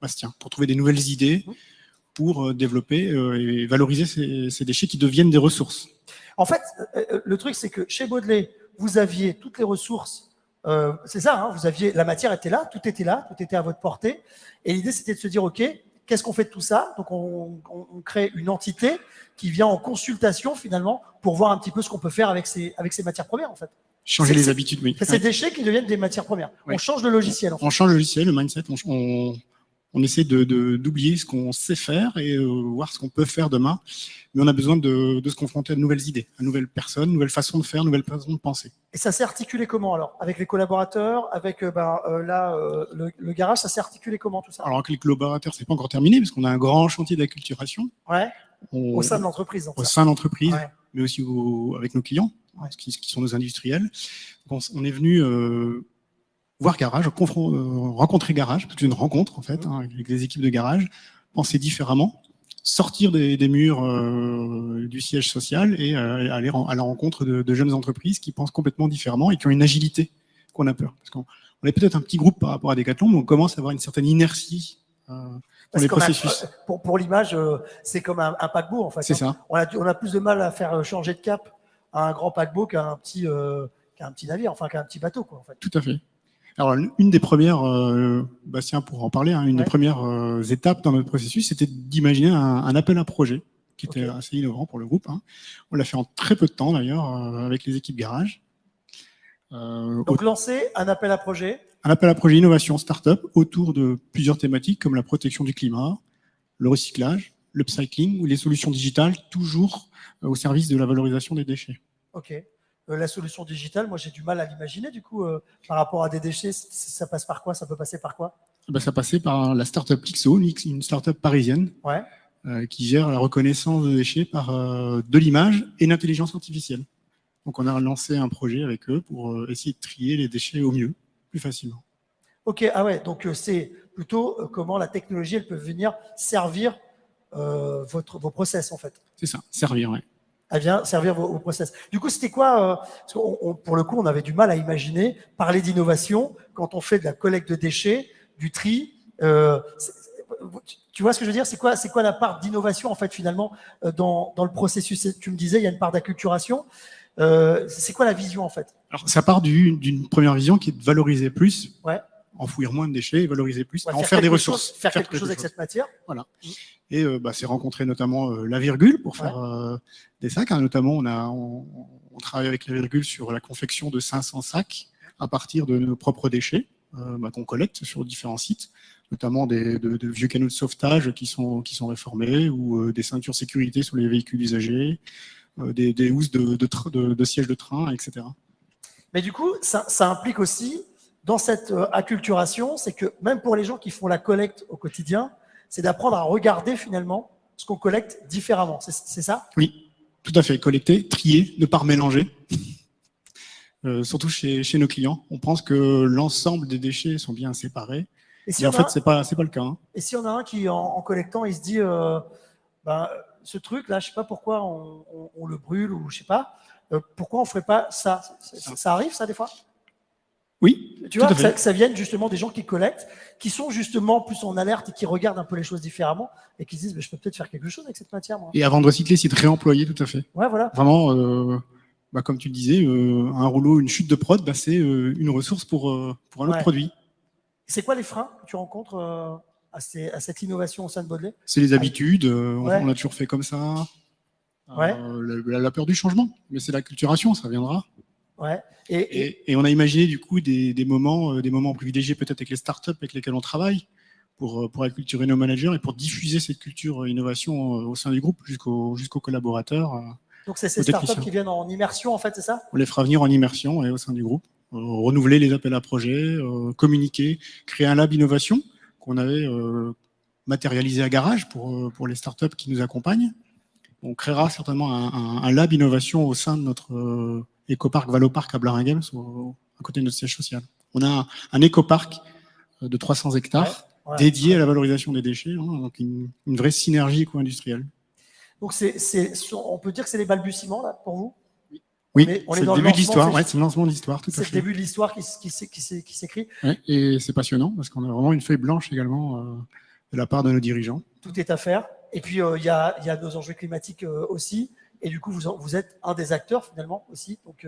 Bastien, pour trouver des nouvelles idées, pour développer et valoriser ces déchets qui deviennent des ressources. En fait, le truc, c'est que chez Baudelaire, vous aviez toutes les ressources, c'est ça, hein, vous aviez, la matière était là, tout était à votre portée, et l'idée, c'était de se dire, OK, qu'est-ce qu'on fait de tout ça? Donc, on crée une entité qui vient en consultation, finalement, pour voir un petit peu ce qu'on peut faire avec ces matières premières, en fait. Changer les habitudes, oui. C'est ces déchets qui deviennent des matières premières. Oui. On change le logiciel. En fait. On change le logiciel, le mindset. On essaie d'oublier ce qu'on sait faire et voir ce qu'on peut faire demain. Mais on a besoin de se confronter à de nouvelles idées, à de nouvelles personnes, nouvelles façons de faire, nouvelles façons de penser. Et ça s'est articulé comment alors? Avec les collaborateurs, avec le garage, ça s'est articulé comment tout ça? Alors avec les collaborateurs, c'est pas encore terminé parce qu'on a un grand chantier d'acculturation. Ouais. Au sein de l'entreprise. Au sein de l'entreprise, ouais. Mais aussi avec nos clients, ouais. qui sont nos industriels. Donc on est venu voir Garage, rencontrer Garage, c'est une rencontre en fait, avec les équipes de Garage, penser différemment, sortir des murs du siège social et aller à la rencontre de jeunes entreprises qui pensent complètement différemment et qui ont une agilité qu'on a peur. Parce qu'on est peut-être un petit groupe par rapport à Decathlon, mais on commence à avoir une certaine inertie dans les processus. Pour l'image, c'est comme un paquebot en fait. C'est ça. On a plus de mal à faire changer de cap à un grand paquebot qu'à un petit navire, enfin qu'à un petit bateau, quoi, en fait. Tout à fait. Alors, une des premières, Bastien pourra en parler, une des premières étapes dans notre processus, c'était d'imaginer un appel à projet qui était assez innovant pour le groupe. On l'a fait en très peu de temps, d'ailleurs, avec les équipes Garage. Donc, lancer un appel à projet. Un appel à projet innovation start-up autour de plusieurs thématiques comme la protection du climat, le recyclage, l'upcycling ou les solutions digitales, toujours au service de la valorisation des déchets. Ok. La solution digitale, moi j'ai du mal à l'imaginer du coup par rapport à des déchets, ça passe par quoi? Ça peut passer par quoi? Ça passait par la start-up Lixo, une start-up parisienne qui gère la reconnaissance de déchets par de l'image et l'intelligence artificielle. Donc on a lancé un projet avec eux pour essayer de trier les déchets au mieux, plus facilement. Ok, ah ouais, donc c'est plutôt comment la technologie elle peut venir servir vos process en fait. C'est ça, servir, ouais. Elle vient servir vos process. Du coup, c'était quoi parce pour le coup, on avait du mal à imaginer parler d'innovation quand on fait de la collecte de déchets, du tri. Tu vois ce que je veux dire? C'est quoi la part d'innovation en fait finalement dans le processus? Tu me disais, il y a une part d'acculturation. C'est quoi la vision en fait? Alors, ça part d'une première vision qui est de valoriser plus, enfouir moins de déchets, valoriser plus, en faire des ressources. Faire quelque chose avec cette matière. Voilà. Et c'est rencontrer notamment la virgule pour faire des sacs. Notamment, on travaille avec la virgule sur la confection de 500 sacs à partir de nos propres déchets qu'on collecte sur différents sites, notamment de vieux canaux de sauvetage qui sont réformés ou des ceintures sécurité sur les véhicules usagés, des housses de sièges de train, etc. Mais du coup, ça implique aussi, dans cette acculturation, c'est que même pour les gens qui font la collecte au quotidien, c'est d'apprendre à regarder finalement ce qu'on collecte différemment. C'est ça? Oui, tout à fait. Collecter, trier, ne pas mélanger. Surtout chez nos clients. On pense que l'ensemble des déchets sont bien séparés. Et en fait, c'est pas le cas. Et si on a un qui, en collectant, il se dit ce truc-là, je sais pas pourquoi on le brûle ou je sais pas, pourquoi on ferait pas ça? Ça arrive, ça, des fois? Oui. Tu vois, que ça vienne justement des gens qui collectent, qui sont justement plus en alerte et qui regardent un peu les choses différemment et qui se disent je peux peut-être faire quelque chose avec cette matière, moi. Et avant de recycler, c'est de réemployer, tout à fait. Ouais, voilà. Vraiment, comme tu le disais, un rouleau, une chute de prod, c'est une ressource pour un autre produit. C'est quoi les freins que tu rencontres à cette innovation au sein de Baudelaire? C'est les habitudes, on a toujours fait comme ça. La peur du changement, mais c'est l'acculturation, ça viendra. Ouais. Et on a imaginé du coup des moments privilégiés peut-être avec les startups avec lesquelles on travaille pour acculturer nos managers et pour diffuser cette culture innovation au sein du groupe jusqu'aux collaborateurs. Donc c'est ces startups qui viennent en immersion en fait, c'est ça? On les fera venir en immersion et au sein du groupe renouveler les appels à projets, communiquer, créer un lab innovation qu'on avait matérialisé à Garage pour les startups qui nous accompagnent. On créera certainement un lab innovation au sein de notre écoparc Valoparc à Blaringuem, à côté de notre siège social. On a un écoparc de 300 hectares dédié à la valorisation des déchets, hein, donc une vraie synergie éco-industrielle. Donc on peut dire que c'est les balbutiements là pour vous? Oui, c'est le début de l'histoire, c'est le lancement de l'histoire, tout à fait. C'est le début de l'histoire qui s'écrit. Ouais, et c'est passionnant parce qu'on a vraiment une feuille blanche également de la part de nos dirigeants. Tout est à faire. Et puis il y a nos enjeux climatiques aussi. Et du coup, vous êtes un des acteurs finalement aussi, donc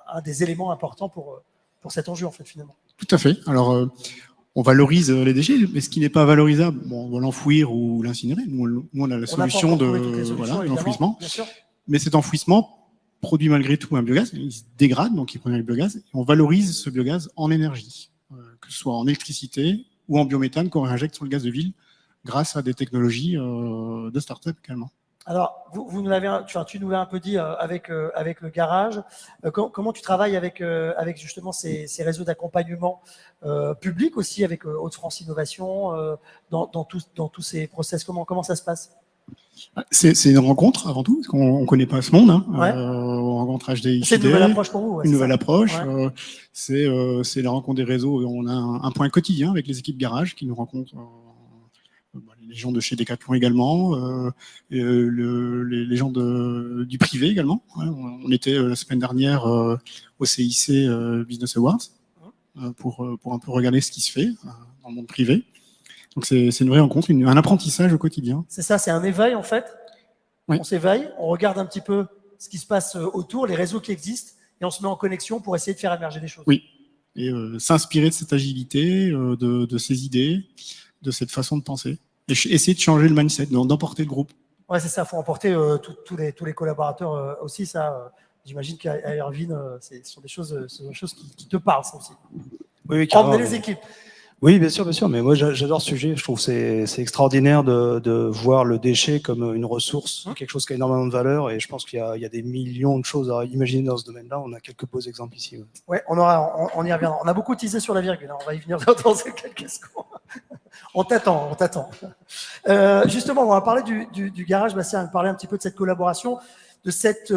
un des éléments importants pour cet enjeu en fait finalement. Tout à fait. Alors on valorise les déchets, mais ce qui n'est pas valorisable, bon, on va l'enfouir ou l'incinérer. Nous, on a la solution d'enfouissement. Mais cet enfouissement produit malgré tout un biogaz, il se dégrade, donc il produit le biogaz, et on valorise ce biogaz en énergie, que ce soit en électricité ou en biométhane qu'on réinjecte sur le gaz de ville grâce à des technologies de start-up également. Alors, tu nous l'as un peu dit avec le garage. Comment tu travailles avec justement ces réseaux d'accompagnement public aussi, avec Hauts-de-France Innovation, dans tous ces process? Comment ça se passe? C'est une rencontre avant tout, parce qu'on ne connaît pas ce monde. Hein. On rencontre HDI. C'est une nouvelle approche pour vous. Une nouvelle approche. C'est la rencontre des réseaux. On a un point quotidien avec les équipes garage qui nous rencontrent. Les gens de chez Decathlon également, les gens du privé également. On était la semaine dernière au CIC Business Awards pour un peu regarder ce qui se fait dans le monde privé. Donc c'est une vraie rencontre, un apprentissage au quotidien. C'est ça, c'est un éveil en fait. Oui. On s'éveille, on regarde un petit peu ce qui se passe autour, les réseaux qui existent, et on se met en connexion pour essayer de faire émerger des choses. Oui, et s'inspirer de cette agilité, de ces idées, de cette façon de penser. Et essayer de changer le mindset, d'emporter le groupe. Ouais, c'est ça, il faut emporter tous les collaborateurs aussi. Ça, j'imagine qu'à Irvine, ce sont des choses qui te parlent, ça aussi. Oui, emmener les équipes. Oui, bien sûr, mais moi j'adore ce sujet. Je trouve que c'est extraordinaire de voir le déchet comme une ressource, quelque chose qui a énormément de valeur, et je pense qu'il y a des millions de choses à imaginer dans ce domaine-là. On a quelques beaux exemples ici. Ouais, on y reviendra. On a beaucoup teasé sur la virgule, hein. On va y venir dans quelques secondes. On t'attend. Justement, on va parler du garage. Bastien va parler un petit peu de cette collaboration, de cet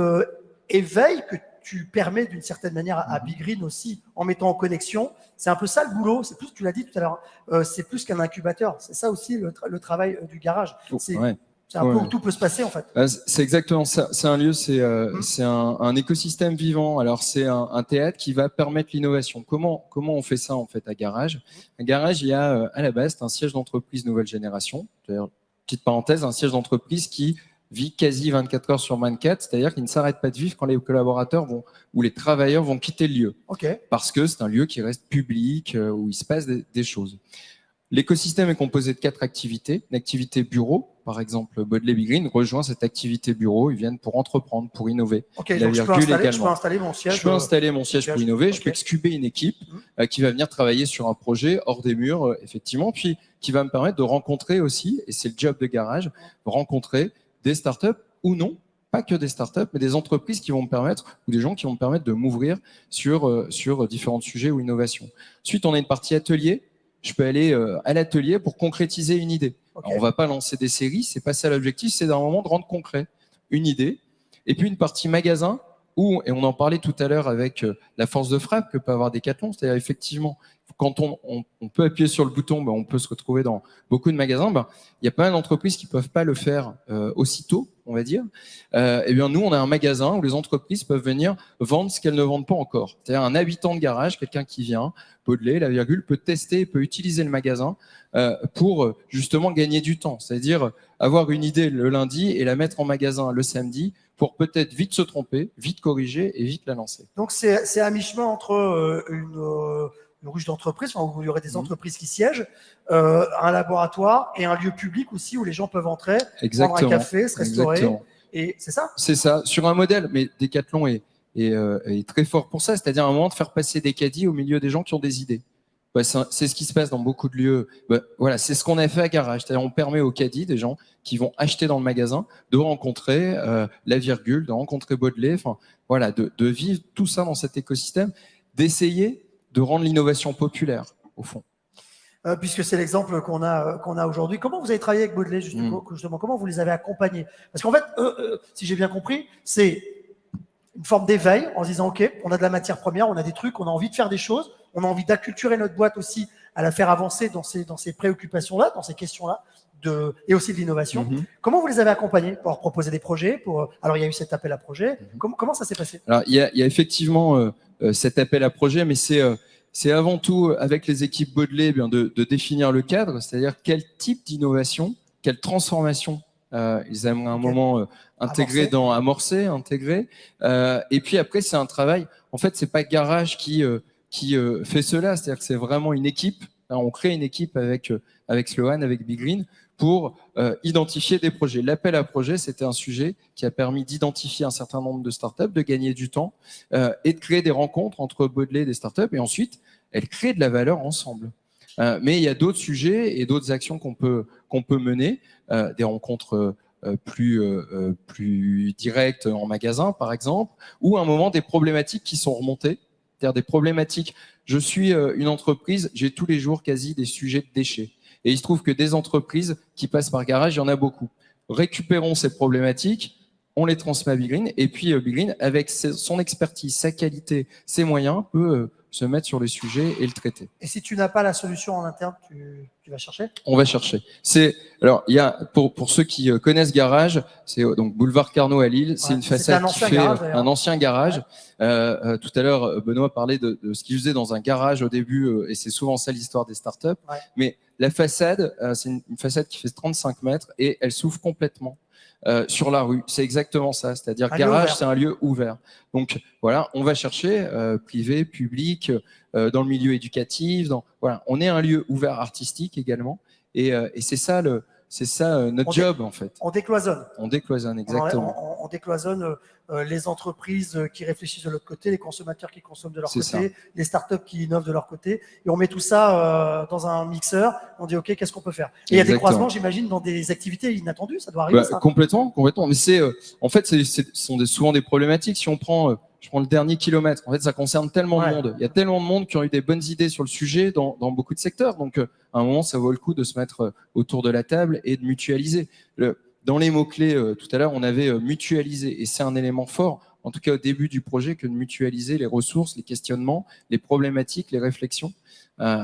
éveil que tu permets d'une certaine manière à Big Green aussi, en mettant en connexion. C'est un peu ça le boulot, c'est plus, tu l'as dit tout à l'heure, c'est plus qu'un incubateur. C'est ça aussi le travail du garage. C'est un peu où tout peut se passer en fait. C'est exactement ça. C'est un lieu, c'est un écosystème vivant. Alors c'est un théâtre qui va permettre l'innovation. Comment on fait ça en fait à Garage? À Garage, il y a à la base un siège d'entreprise nouvelle génération. D'ailleurs, petite parenthèse, un siège d'entreprise qui vit quasi 24 heures sur 24, c'est-à-dire qu'il ne s'arrête pas de vivre quand les collaborateurs ou les travailleurs vont quitter le lieu. Parce que c'est un lieu qui reste public, où il se passe des choses. L'écosystème est composé de 4 activités. Une activité bureau, par exemple, Baudelaire Big Green rejoint cette activité bureau. Ils viennent pour entreprendre, pour innover. Donc je peux installer mon siège. Je peux installer mon siège pour innover. Je peux excuber une équipe qui va venir travailler sur un projet hors des murs, effectivement, puis qui va me permettre de rencontrer aussi, et c'est le job de Garage, rencontrer des startups ou non, pas que des startups, mais des entreprises qui vont me permettre, ou des gens qui vont me permettre de m'ouvrir sur différents sujets ou innovations. Ensuite, on a une partie atelier. Je peux aller à l'atelier pour concrétiser une idée. Alors, on ne va pas lancer des séries, c'est pas ça l'objectif, c'est d'un moment de rendre concret une idée. Et puis une partie magasin où, et on en parlait tout à l'heure avec la force de frappe que peut avoir Decathlon, c'est-à-dire effectivement, quand on peut appuyer sur le bouton, on peut se retrouver dans beaucoup de magasins. Il y a pas mal d'entreprises qui ne peuvent pas le faire aussitôt, on va dire. Eh bien, nous, on a un magasin où les entreprises peuvent venir vendre ce qu'elles ne vendent pas encore. C'est-à-dire un habitant de garage, quelqu'un qui vient, Baudelaire, la virgule, peut tester, peut utiliser le magasin pour justement gagner du temps. C'est-à-dire avoir une idée le lundi et la mettre en magasin le samedi pour peut-être vite se tromper, vite corriger et vite la lancer. Donc, c'est à mi-chemin entre une ruche d'entreprise, où il y aurait des entreprises qui siègent, un laboratoire et un lieu public aussi où les gens peuvent entrer, prendre un café, se restaurer. Et c'est ça? C'est ça, sur un modèle, mais Decathlon est très fort pour ça, c'est-à-dire à un moment de faire passer des caddies au milieu des gens qui ont des idées. C'est ce qui se passe dans beaucoup de lieux. Voilà, c'est ce qu'on a fait à Garage. C'est-à-dire on permet aux caddies, des gens qui vont acheter dans le magasin, de rencontrer la virgule, de rencontrer Baudelaire, de vivre tout ça dans cet écosystème, d'essayer de rendre l'innovation populaire, au fond. Puisque c'est l'exemple qu'on a aujourd'hui. Comment vous avez travaillé avec Baudelaire, justement? Comment vous les avez accompagnés? Parce qu'en fait, si j'ai bien compris, c'est une forme d'éveil en se disant, OK, on a de la matière première, on a des trucs, on a envie de faire des choses, on a envie d'acculturer notre boîte aussi, à la faire avancer dans ces préoccupations-là, dans ces questions-là, et aussi de l'innovation. Comment vous les avez accompagnés pour leur proposer des projets Alors, il y a eu cet appel à projet. Comment ça s'est passé? Alors, il y a effectivement cet appel à projet, mais c'est avant tout, avec les équipes Baudelaire, de définir le cadre, c'est-à-dire quel type d'innovation, quelle transformation ils aimeraient à un moment intégrer intégrer. Et puis après, c'est un travail. En fait, c'est pas Garage qui fait cela, c'est-à-dire que c'est vraiment une équipe. On crée une équipe avec Sloan, avec Big Green, pour identifier des projets. L'appel à projet, c'était un sujet qui a permis d'identifier un certain nombre de startups, de gagner du temps et de créer des rencontres entre Baudelaire et des startups. Et ensuite, elles créent de la valeur ensemble. Mais il y a d'autres sujets et d'autres actions qu'on peut mener, des rencontres plus directes en magasin, par exemple, ou à un moment des problématiques qui sont remontées, c'est-à-dire des problématiques. Je suis une entreprise, j'ai tous les jours quasi des sujets de déchets. Et il se trouve que des entreprises qui passent par Garage, il y en a beaucoup. Récupérons ces problématiques, on les transmet à Big Green, et puis Big Green, avec son expertise, sa qualité, ses moyens, peut se mettre sur le sujet et le traiter. Et si tu n'as pas la solution en interne, tu vas chercher? On va chercher. Alors, il y a, pour ceux qui connaissent Garage, c'est donc Boulevard Carnot à Lille, c'est une façade qui fait un ancien garage. Ouais. Tout à l'heure, Benoît parlait de ce qu'il faisait dans un garage au début, et c'est souvent ça l'histoire des startups. Ouais. Mais la façade, c'est une façade qui fait 35 mètres et elle s'ouvre complètement. Sur la rue, c'est exactement ça, c'est-à-dire Garage, c'est un lieu ouvert. Donc voilà, on va chercher privé, public, dans le milieu éducatif, voilà, on est un lieu ouvert artistique également, et c'est ça notre job en fait. On décloisonne. On décloisonne, exactement. On décloisonne les entreprises qui réfléchissent de l'autre côté, les consommateurs qui consomment de leur côté, les startups qui innovent de leur côté, et on met tout ça dans un mixeur. On dit OK, qu'est-ce qu'on peut faire? Et il y a des croisements, j'imagine, dans des activités inattendues, ça doit arriver. Ça. Complètement. Mais en fait, ce sont souvent des problématiques. Si on prend je prends le dernier kilomètre. En fait, ça concerne tellement de monde. Il y a tellement de monde qui ont eu des bonnes idées sur le sujet dans beaucoup de secteurs. Donc, à un moment, ça vaut le coup de se mettre autour de la table et de mutualiser. Dans les mots-clés, tout à l'heure, on avait mutualisé. Et c'est un élément fort, en tout cas au début du projet, que de mutualiser les ressources, les questionnements, les problématiques, les réflexions.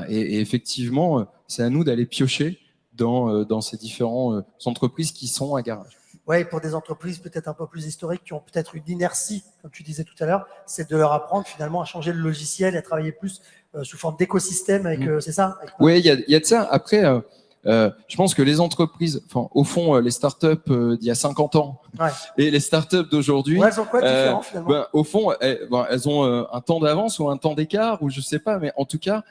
Et effectivement, c'est à nous d'aller piocher dans ces différentes entreprises qui sont à Garage. Oui, pour des entreprises peut-être un peu plus historiques qui ont peut-être une inertie, comme tu disais tout à l'heure, c'est de leur apprendre finalement à changer le logiciel et à travailler plus sous forme d'écosystème avec, c'est ça? Oui, il y a de ça. Après, je pense que les entreprises, au fond, les startups d'il y a 50 ans et les startups d'aujourd'hui, elles ont quoi de différent finalement? Au fond, elles ont un temps d'avance ou un temps d'écart, ou je sais pas, mais en tout cas,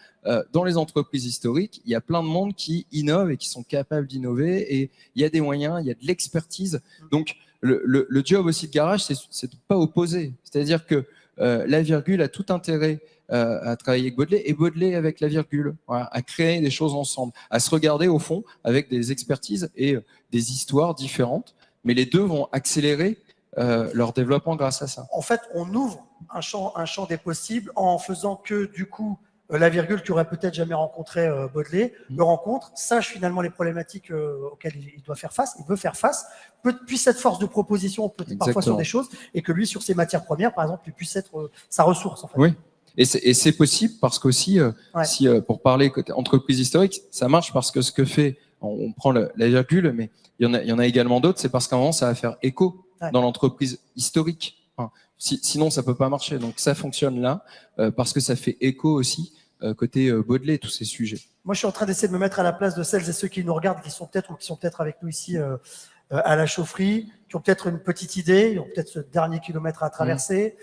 dans les entreprises historiques, il y a plein de monde qui innove et qui sont capables d'innover, et il y a des moyens, il y a de l'expertise. Donc, le job aussi de Garage, c'est de pas opposer. C'est-à-dire que la virgule a tout intérêt à travailler avec Baudelaire, et Baudelaire avec la virgule, voilà, à créer des choses ensemble, à se regarder au fond avec des expertises et des histoires différentes, mais les deux vont accélérer leur développement grâce à ça. En fait, on ouvre un champ des possibles en faisant que, du coup, la virgule qui aurait peut-être jamais rencontré Baudelaire, le rencontre, sache finalement les problématiques auxquelles il doit faire face, il veut faire face, puisse être force de proposition peut-être parfois sur des choses, et que lui, sur ses matières premières, par exemple, il puisse être sa ressource. En fait. Oui. Et c'est possible parce qu'aussi, si pour parler côté entreprise historique, ça marche parce que ce que fait, on prend la virgule, mais il y en a également d'autres, c'est parce qu'à un moment, ça va faire écho dans l'entreprise historique. Sinon, ça peut pas marcher. Donc, ça fonctionne là parce que ça fait écho aussi côté Baudelaire, tous ces sujets. Moi, je suis en train d'essayer de me mettre à la place de celles et ceux qui nous regardent, qui sont peut-être avec nous ici à la chaufferie, qui ont peut-être une petite idée, qui ont peut-être ce dernier kilomètre à traverser.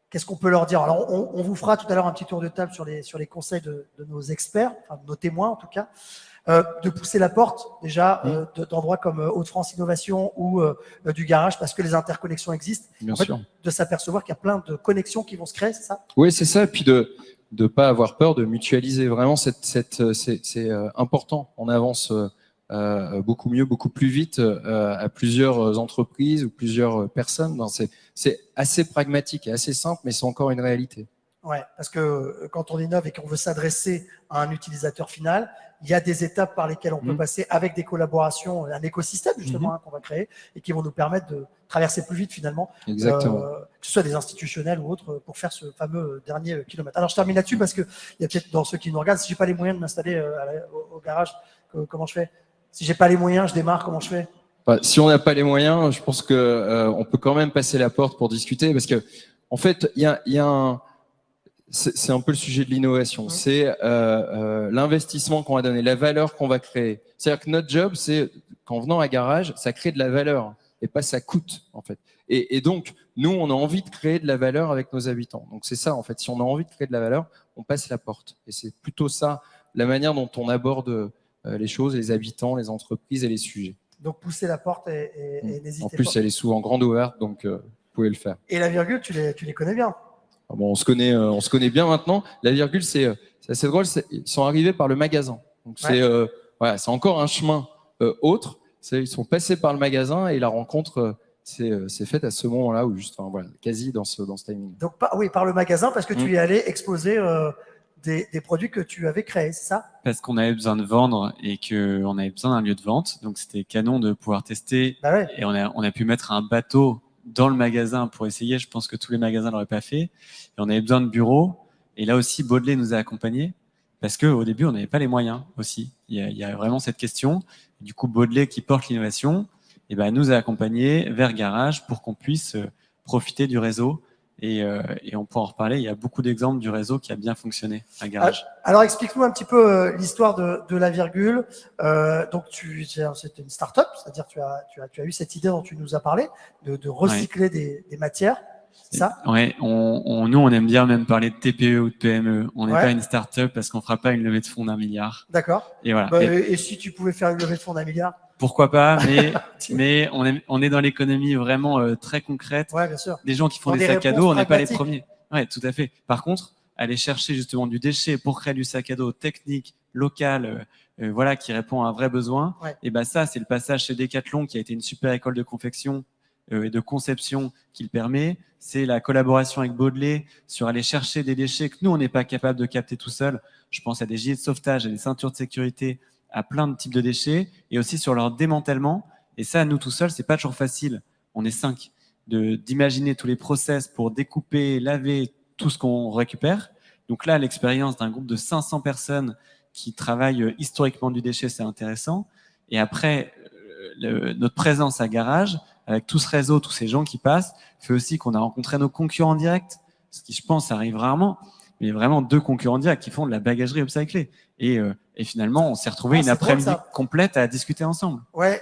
Qu'est-ce qu'on peut leur dire? Alors, on vous fera tout à l'heure un petit tour de table sur les conseils de nos experts, enfin de nos témoins en tout cas, de pousser la porte déjà d'endroits comme Hauts-de-France Innovation ou du Garage, parce que les interconnexions existent. Bien sûr. De s'apercevoir qu'il y a plein de connexions qui vont se créer, c'est ça? Oui, c'est ça. Et puis de pas avoir peur de mutualiser. Vraiment, c'est important. On avance beaucoup mieux, beaucoup plus vite à plusieurs entreprises ou plusieurs personnes. C'est assez pragmatique et assez simple, mais c'est encore une réalité. Ouais, parce que quand on innove et qu'on veut s'adresser à un utilisateur final, il y a des étapes par lesquelles on peut passer avec des collaborations, un écosystème justement qu'on va créer et qui vont nous permettre de traverser plus vite finalement, Exactement. que ce soit des institutionnels ou autres, pour faire ce fameux dernier kilomètre. Alors je termine là-dessus parce qu'il y a peut-être dans ceux qui nous regardent, si j'ai pas les moyens de m'installer au garage, comment je fais? Si j'ai pas les moyens, je démarre, comment je fais? Si on n'a pas les moyens, je pense que on peut quand même passer la porte pour discuter, parce que en fait, il y a un c'est un peu le sujet de l'innovation. C'est l'investissement qu'on va donner, la valeur qu'on va créer. C'est-à-dire que notre job, c'est qu'en venant à Garage, ça crée de la valeur et pas ça coûte, en fait. Et donc, nous, on a envie de créer de la valeur avec nos habitants. Donc, c'est ça, en fait. Si on a envie de créer de la valeur, on passe la porte. Et c'est plutôt ça, la manière dont on aborde les choses, les habitants, les entreprises et les sujets. Donc, poussez la porte et n'hésitez pas. En plus, elle est souvent grande ouverte, donc vous pouvez le faire. Et la virgule, tu les connais bien? Bon, on se connaît bien maintenant. La virgule, c'est assez drôle. Ils sont arrivés par le magasin. Donc voilà, c'est encore un chemin autre. Ils sont passés par le magasin et la rencontre c'est faite à ce moment-là, ou juste, voilà, quasi dans ce timing. Donc oui, par le magasin, parce que tu y allais exposer des produits que tu avais créés, c'est ça? Parce qu'on avait besoin de vendre et qu'on avait besoin d'un lieu de vente. Donc c'était canon de pouvoir tester. Bah ouais. Et on a pu mettre un bateau dans le magasin pour essayer. Je pense que tous les magasins ne l'auraient pas fait. Et on avait besoin de bureaux. Et là aussi, Baudelaire nous a accompagnés parce qu'au début, on n'avait pas les moyens aussi. Il y a vraiment cette question. Et du coup, Baudelaire, qui porte l'innovation, nous a accompagnés vers Garage pour qu'on puisse profiter du réseau. Et on peut en reparler. Il y a beaucoup d'exemples du réseau qui a bien fonctionné à Garage. Alors, explique-nous un petit peu l'histoire de la virgule. Donc, c'était une start-up, c'est-à-dire tu as eu cette idée dont tu nous as parlé, de recycler des matières, c'est ça? Ouais, nous, on aime bien même parler de TPE ou de PME. On n'est pas une start-up parce qu'on ne fera pas une levée de fonds d'1 milliard. D'accord. Et voilà. Et si tu pouvais faire une levée de fonds d'1 milliard? Pourquoi pas, mais on est dans l'économie vraiment très concrète. Ouais, bien sûr. Des gens qui font des sacs à dos, on n'est pas les premiers. Ouais, tout à fait. Par contre, aller chercher justement du déchet pour créer du sac à dos technique, local, voilà, qui répond à un vrai besoin, et ça, c'est le passage chez Decathlon qui a été une super école de confection et de conception qui le permet. C'est la collaboration avec Baudelaire sur aller chercher des déchets que nous, on n'est pas capable de capter tout seul. Je pense à des gilets de sauvetage, à des ceintures de sécurité, à plein de types de déchets, et aussi sur leur démantèlement. Et ça, nous tout seuls, c'est pas toujours facile. On est 5 d'imaginer tous les process pour découper, laver tout ce qu'on récupère. Donc là, l'expérience d'un groupe de 500 personnes qui travaillent historiquement du déchet, c'est intéressant. Et après, notre présence à Garage, avec tout ce réseau, tous ces gens qui passent, fait aussi qu'on a rencontré nos concurrents directs, ce qui, je pense, arrive rarement, mais vraiment 2 concurrents directs qui font de la bagagerie upcyclée. Et finalement, on s'est retrouvé une après-midi complète à discuter ensemble. Ouais,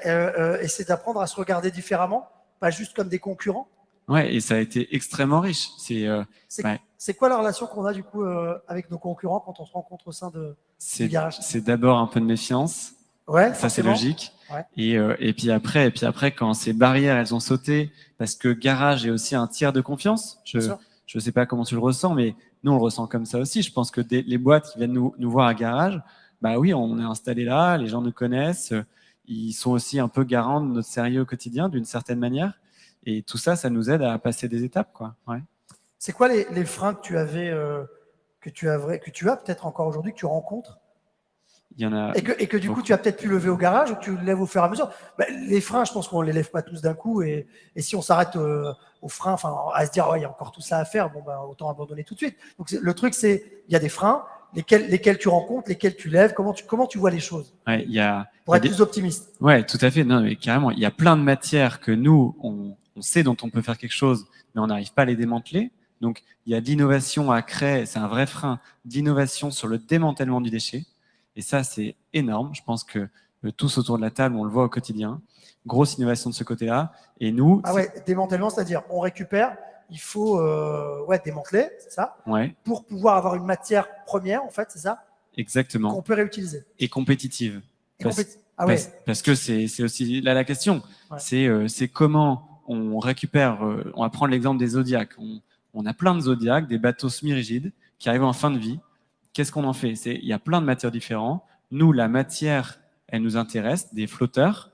et c'est d'apprendre à se regarder différemment, pas juste comme des concurrents. Ouais, et ça a été extrêmement riche. C'est quoi la relation qu'on a du coup avec nos concurrents quand on se rencontre au sein du Garage? C'est d'abord un peu de méfiance. Ouais, ça c'est logique. Ouais. Et puis après, quand ces barrières elles ont sauté, parce que Garage est aussi un tiers de confiance. Je sais pas comment tu le ressens, mais nous on le ressent comme ça aussi. Je pense que les boîtes qui viennent nous voir à Garage, bah oui, on est installé là, les gens nous connaissent, ils sont aussi un peu garants de notre sérieux au quotidien d'une certaine manière. Et tout ça, ça nous aide à passer des étapes, quoi. Ouais. C'est quoi les freins que tu avais, que tu as peut-être encore aujourd'hui, que tu rencontres? Il y en a. Et que du coup, tu as peut-être pu lever au garage ou que tu lèves au fur et à mesure. Les freins, je pense qu'on ne les lève pas tous d'un coup. Et si on s'arrête aux freins, à se dire, il y a encore tout ça à faire, autant abandonner tout de suite. Donc, le truc, c'est il y a des freins, lesquels tu rencontres, lesquels tu lèves, comment tu vois les choses pour être plus optimiste. Ouais, tout à fait. Non, mais carrément, il y a plein de matières que nous, on sait dont on peut faire quelque chose, mais on n'arrive pas à les démanteler. Donc, il y a de l'innovation à créer, c'est un vrai frein d'innovation sur le démantèlement du déchet. Et ça, c'est énorme. Je pense que tous autour de la table, on le voit au quotidien. Grosse innovation de ce côté-là. Et nous… démantèlement, c'est-à-dire on récupère, il faut démanteler, c'est ça? Ouais. Pour pouvoir avoir une matière première, en fait, c'est ça? Exactement. Qu'on peut réutiliser. Et compétitive. Parce que c'est aussi là la question. Ouais. C'est comment on récupère… on va prendre l'exemple des Zodiacs. On a plein de Zodiacs, des bateaux semi-rigides qui arrivent en fin de vie. Qu'est-ce qu'on en fait? Il y a plein de matières différentes. Nous, la matière elles nous intéressent, des flotteurs,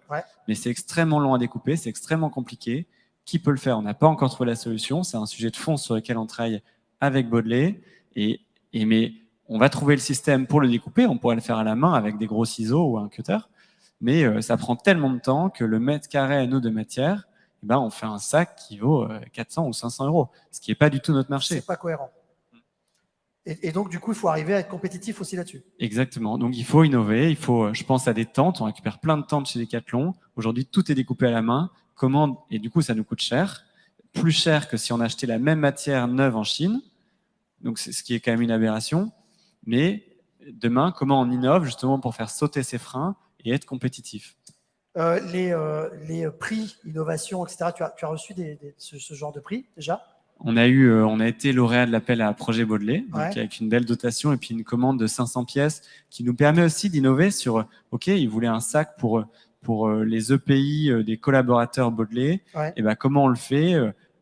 mais c'est extrêmement long à découper, c'est extrêmement compliqué. Qui peut le faire? On n'a pas encore trouvé la solution. C'est un sujet de fond sur lequel on travaille avec Baudelaire. Mais on va trouver le système pour le découper. On pourrait le faire à la main avec des gros ciseaux ou un cutter. Mais ça prend tellement de temps que le mètre carré à nous de matière, on fait un sac qui vaut 400 ou 500 €, ce qui n'est pas du tout notre marché. C'est pas cohérent. Et donc, du coup, il faut arriver à être compétitif aussi là-dessus. Exactement. Donc, il faut innover. Il faut, je pense à des tentes. On récupère plein de tentes chez Decathlon. Aujourd'hui, tout est découpé à la main. Et du coup, ça nous coûte cher. Plus cher que si on achetait la même matière neuve en Chine. Donc, c'est ce qui est quand même une aberration. Mais demain, comment on innove justement pour faire sauter ces freins et être compétitif? Les prix, innovation, etc. Tu as reçu ce genre de prix déjà? On a été lauréat de l'appel à projet Baudelaire, donc avec une belle dotation et puis une commande de 500 pièces qui nous permet aussi d'innover sur, ils voulaient un sac pour les EPI des collaborateurs Baudelaire. Et comment on le fait?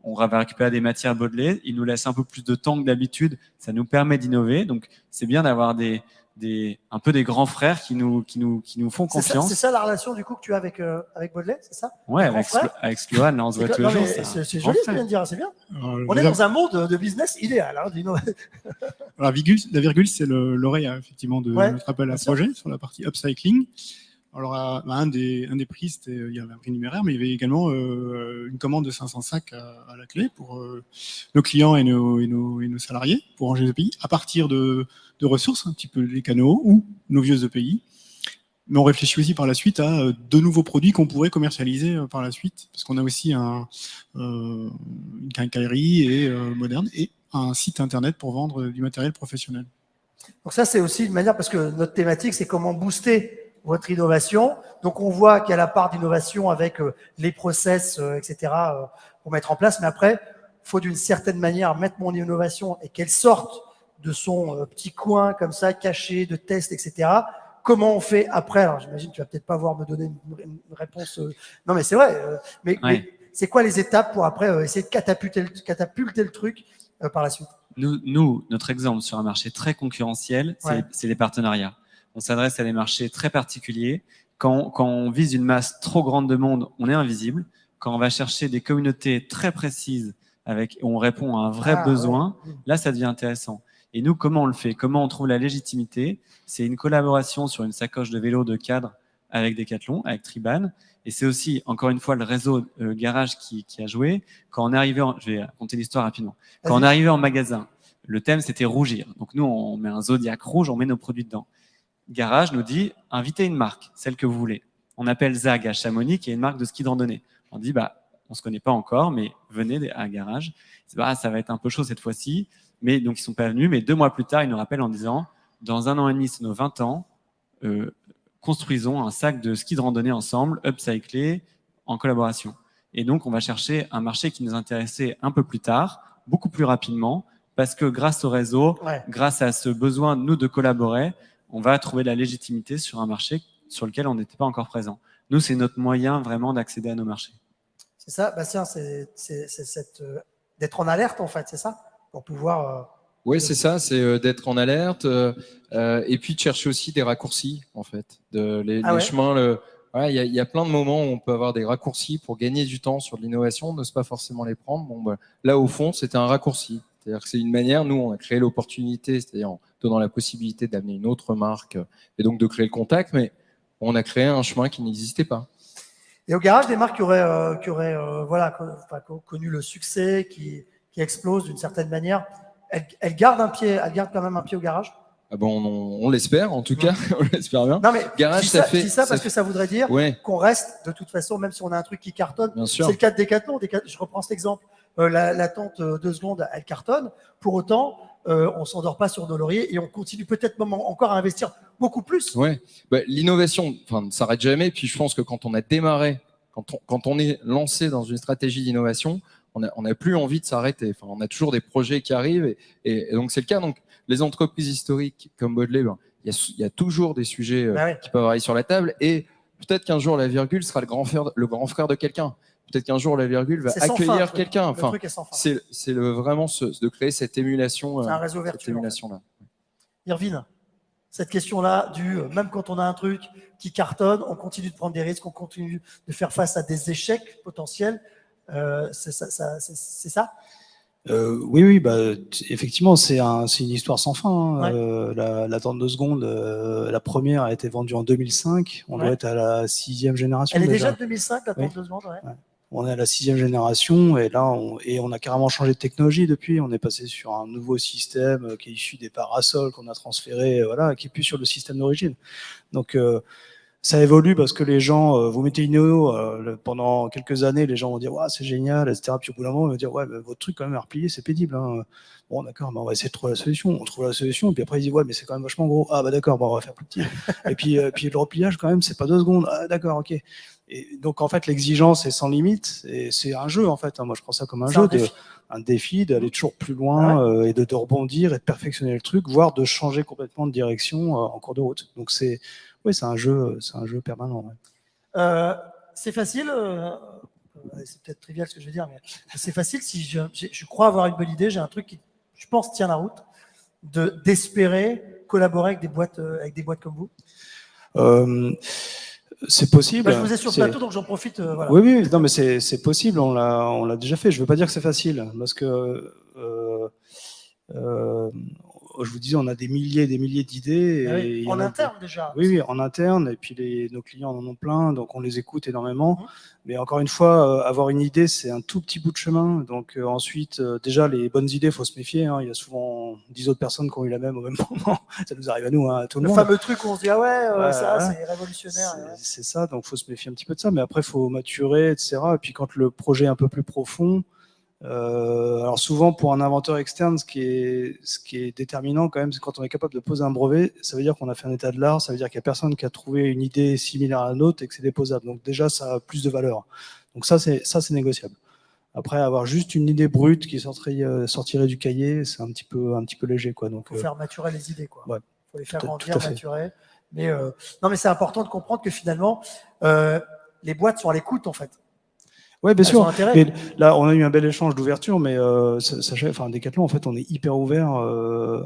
On va récupérer des matières Baudelaire. Ils nous laissent un peu plus de temps que d'habitude. Ça nous permet d'innover. Donc, c'est bien d'avoir un peu des grands frères qui nous font confiance. C'est ça la relation du coup que tu as avec Baudelaire, c'est ça? Ouais, avec Sloan, là, on se voit tous les jours. C'est joli ce que tu viens de dire, c'est bien. On est dans un monde de business idéal. La virgule, c'est lauréat effectivement de notre appel à projet sur la partie upcycling. Alors, un des prix, il y avait un prix numéraire, mais il y avait également une commande de 500 sacs à la clé pour nos clients et nos salariés pour ranger les EPI à partir de ressources, un petit peu les canaux ou nos vieux EPI. Mais on réfléchit aussi par la suite à de nouveaux produits qu'on pourrait commercialiser par la suite, parce qu'on a aussi une quincaillerie moderne et un site internet pour vendre du matériel professionnel. Donc ça, c'est aussi une manière, parce que notre thématique, c'est comment booster votre innovation. Donc, on voit qu'il y a la part d'innovation avec les process, etc., pour mettre en place. Mais après, il faut d'une certaine manière mettre mon innovation et qu'elle sorte de son petit coin comme ça, caché, de tests, etc. Comment on fait après? Alors, j'imagine que tu vas peut-être pas voir me donner une réponse. Non, mais c'est vrai. Mais c'est quoi les étapes pour après essayer de catapulter le truc par la suite? Nous, notre exemple sur un marché très concurrentiel, c'est les partenariats. On s'adresse à des marchés très particuliers. Quand on vise une masse trop grande de monde, on est invisible. Quand on va chercher des communautés très précises où on répond à un vrai besoin, là, ça devient intéressant. Et nous, comment on le fait? Comment on trouve la légitimité? C'est une collaboration sur une sacoche de vélo de cadre avec Decathlon, avec Triban. Et c'est aussi, encore une fois, le réseau Garage qui a joué. Quand on est arrivé, je vais raconter l'histoire rapidement. Quand on est arrivé en magasin, le thème, c'était rougir. Donc nous, on met un Zodiac rouge, on met nos produits dedans. Garage nous dit, invitez une marque, celle que vous voulez. On appelle Zag à Chamonix, qui est une marque de ski de randonnée. On dit, on se connaît pas encore, mais venez à Garage. Ça va être un peu chaud cette fois-ci. Mais donc, ils sont pas venus. Mais 2 mois plus tard, ils nous rappellent en disant, dans 1 an et demi, c'est nos 20 ans, construisons un sac de ski de randonnée ensemble, upcyclé, en collaboration. Et donc, on va chercher un marché qui nous intéressait un peu plus tard, beaucoup plus rapidement, parce que grâce au réseau, grâce à ce besoin, nous, de collaborer, on va trouver la légitimité sur un marché sur lequel on n'était pas encore présent. Nous, c'est notre moyen vraiment d'accéder à nos marchés. C'est ça, Bastien, c'est d'être en alerte, en fait, c'est ça? Pour pouvoir… Oui, c'est ça, c'est d'être en alerte et puis de chercher aussi des raccourcis, en fait. Les chemins, il y a plein de moments où on peut avoir des raccourcis pour gagner du temps sur de l'innovation, ne pas forcément les prendre. Là, au fond, c'était un raccourci. C'est-à-dire que c'est une manière, nous, on a créé l'opportunité, c'est-à-dire en donnant la possibilité d'amener une autre marque et donc de créer le contact, mais on a créé un chemin qui n'existait pas. Et au garage, des marques qui auraient connu le succès, qui explosent d'une certaine manière, elles gardent quand même un pied au garage? On l'espère, en tout cas, on l'espère bien. Non, mais garage, je dis ça parce que ça voudrait dire qu'on reste, de toute façon, même si on a un truc qui cartonne. C'est le cas de Decathlon. Je reprends cet exemple. La tente 2 secondes, elle cartonne. Pour autant, on ne s'endort pas sur nos lauriers et on continue peut-être même encore à investir beaucoup plus. Ouais. L'innovation ne s'arrête jamais. Puis je pense que quand on a démarré, quand on est lancé dans une stratégie d'innovation, on n'a plus envie de s'arrêter. On a toujours des projets qui arrivent et donc c'est le cas. Donc les entreprises historiques comme Baudelaire, il y a toujours des sujets qui peuvent arriver sur la table et peut-être qu'un jour la virgule sera le grand frère de quelqu'un. Peut-être qu'un jour la virgule va accueillir quelqu'un. C'est vraiment de créer cette émulation. C'est un réseau vertueux. Émulation-là. Irvine, cette question-là même quand on a un truc qui cartonne, on continue de prendre des risques, on continue de faire face à des échecs potentiels. C'est ça? Oui, effectivement, c'est une histoire sans fin. Hein. Ouais. La 32 secondes, la première a été vendue en 2005. On doit être à la 6e génération. Elle est déjà de 2005, la 32 secondes, ouais. On est à la 6e génération et là, on a carrément changé de technologie depuis. On est passé sur un nouveau système qui est issu des parasols qu'on a transféré, qui est plus sur le système d'origine. Donc, ça évolue parce que les gens, vous mettez une INEO pendant quelques années, les gens vont dire ouais, c'est génial, etc. Puis au bout d'un moment, ils vont dire ouais, votre truc quand même à replier, c'est pénible. Hein. Bon, d'accord, on va essayer de trouver la solution. On trouve la solution, et puis après ils disent ouais, mais c'est quand même vachement gros. Ah bah d'accord, on va faire plus petit. Et puis le repliage quand même, c'est pas 2 secondes. Ah d'accord, ok. Et donc en fait, l'exigence est sans limite, et c'est un jeu en fait. Hein. Moi, je prends ça comme un défi d'aller toujours plus loin et de rebondir et de perfectionner le truc, voire de changer complètement de direction en cours de route. Donc c'est un jeu permanent. Ouais. C'est facile, c'est peut-être trivial ce que je vais dire, mais c'est facile si je crois avoir une bonne idée, j'ai un truc qui, je pense, tient la route, d'espérer collaborer avec des boîtes comme vous. C'est possible. Je vous ai sur le plateau, donc j'en profite. Voilà. Oui, non, mais c'est possible, on l'a déjà fait. Je ne veux pas dire que c'est facile, parce que je vous disais, on a des milliers d'idées. En interne déjà. Oui, en interne, et puis nos clients en ont plein, donc on les écoute énormément. Mais encore une fois, avoir une idée, c'est un tout petit bout de chemin. Donc ensuite, déjà, les bonnes idées, il faut se méfier. Hein. Il y a souvent 10 autres personnes qui ont eu la même au même moment. Ça nous arrive à nous, hein, à tout le monde. Le fameux truc où on se dit, ah ouais, ça, c'est révolutionnaire. C'est ça, donc il faut se méfier un petit peu de ça. Mais après, il faut maturer, etc. Et puis quand le projet est un peu plus profond, alors souvent pour un inventeur externe, ce qui est déterminant quand même, c'est quand on est capable de poser un brevet, ça veut dire qu'on a fait un état de l'art, ça veut dire qu'il n'y a personne qui a trouvé une idée similaire à la nôtre et que c'est déposable. Donc déjà, ça a plus de valeur. Donc ça, c'est négociable. Après, avoir juste une idée brute qui sortirait du cahier, c'est un petit peu léger, quoi. Donc, faut faire maturer les idées, quoi. Ouais, faut les faire grandir, maturer. Mais non, mais c'est important de comprendre que finalement, les boîtes sont à l'écoute, en fait. Oui, bien sûr. Mais là, on a eu un bel échange d'ouverture, mais Decathlon, en fait, on est hyper ouvert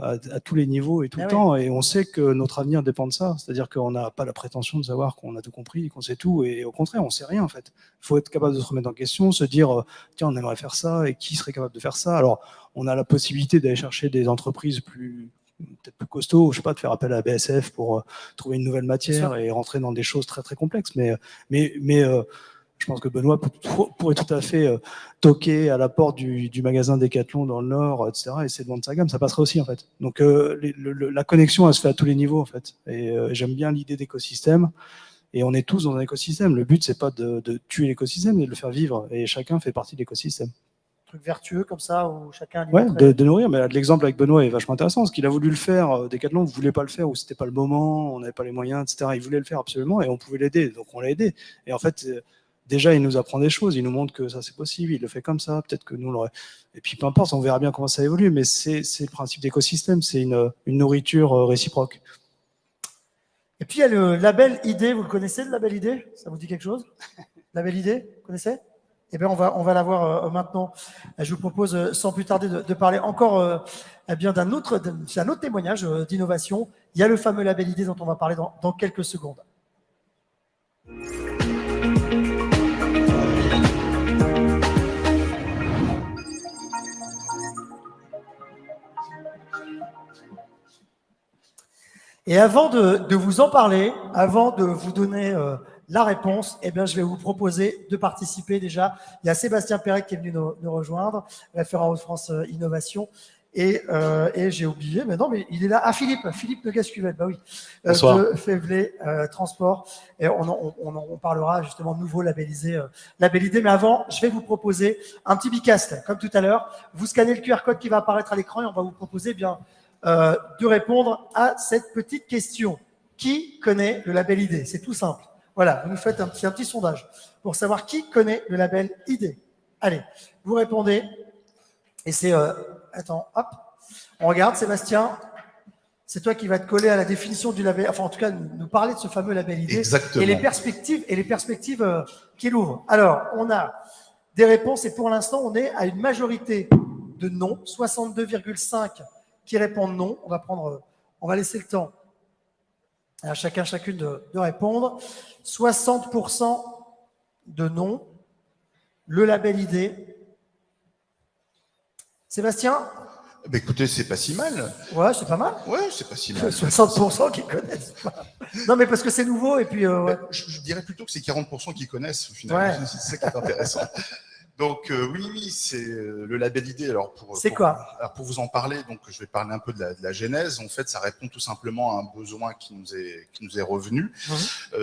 à tous les niveaux et tout le temps, et on sait que notre avenir dépend de ça. C'est-à-dire qu'on n'a pas la prétention de savoir qu'on a tout compris, qu'on sait tout, et au contraire, on sait rien, en fait. Il faut être capable de se remettre en question, se dire, tiens, on aimerait faire ça, et qui serait capable de faire ça? Alors, on a la possibilité d'aller chercher des entreprises peut-être plus costauds, je sais pas, de faire appel à BSF pour trouver une nouvelle matière et rentrer dans des choses très très complexes, mais je pense que Benoît pourrait tout à fait toquer à la porte du magasin Decathlon dans le Nord, etc., et essayer de vendre sa gamme. Ça passerait aussi, en fait. Donc, la connexion, elle se fait à tous les niveaux, en fait. Et j'aime bien l'idée d'écosystème. Et on est tous dans un écosystème. Le but, c'est pas de tuer l'écosystème, mais de le faire vivre. Et chacun fait partie de l'écosystème. Un truc vertueux comme ça, où chacun... de nourrir. Mais l'exemple avec Benoît est vachement intéressant, parce qu'il a voulu le faire. Decathlon ne voulait pas le faire, ou c'était pas le moment, on n'avait pas les moyens, etc. Il voulait le faire absolument, et on pouvait l'aider. Donc, on l'a aidé. Et en fait... Déjà, il nous apprend des choses, il nous montre que ça c'est possible, il le fait comme ça, peut-être que nous l'aurait. Et puis peu importe, on verra bien comment ça évolue, mais c'est le principe d'écosystème, c'est une nourriture réciproque. Et puis il y a le label ID, vous le connaissez le label ID? Ça vous dit quelque chose? Label ID, vous connaissez? Eh bien, on va l'avoir maintenant. Je vous propose, sans plus tarder, de parler encore d'un autre témoignage d'innovation. Il y a le fameux label ID dont on va parler dans quelques secondes. Et avant de vous en parler, avant de vous donner la réponse, eh bien, je vais vous proposer de participer déjà. Il y a Sébastien Perret qui est venu nous rejoindre, référent Hauts-de-France Innovation. Et j'ai oublié, mais non, mais il est là. Ah, Philippe de Gascuvel, bah oui. De Févelé Transport. Et on parlera justement de nouveau labellisé. Mais avant, je vais vous proposer un petit bicast, comme tout à l'heure. Vous scannez le QR code qui va apparaître à l'écran et on va vous proposer de répondre à cette petite question. Qui connaît le label ID? C'est tout simple. Voilà, vous nous faites un petit sondage pour savoir qui connaît le label ID. Allez, vous répondez. Et c'est... attends, hop. On regarde, Sébastien. C'est toi qui vas te coller à la définition du label, enfin en tout cas nous parler de ce fameux label ID. Exactement. Et les perspectives qu'il ouvre. Alors, on a des réponses et pour l'instant, on est à une majorité de non, 62,5 qui répondent non. On va laisser le temps À chacune de répondre. 60% de non. Le label ID. Sébastien? Écoutez, c'est pas si mal. Ouais, c'est pas mal. Ouais, c'est pas si mal. 60% qui connaissent pas. Non, mais parce que c'est nouveau et puis. Ouais. Je dirais plutôt que c'est 40% qui connaissent au final. Ouais. C'est ça qui est intéressant. Donc oui, c'est le label ID. Alors c'est quoi? Alors pour vous en parler, donc je vais parler un peu de la genèse. En fait, ça répond tout simplement à un besoin qui nous est revenu,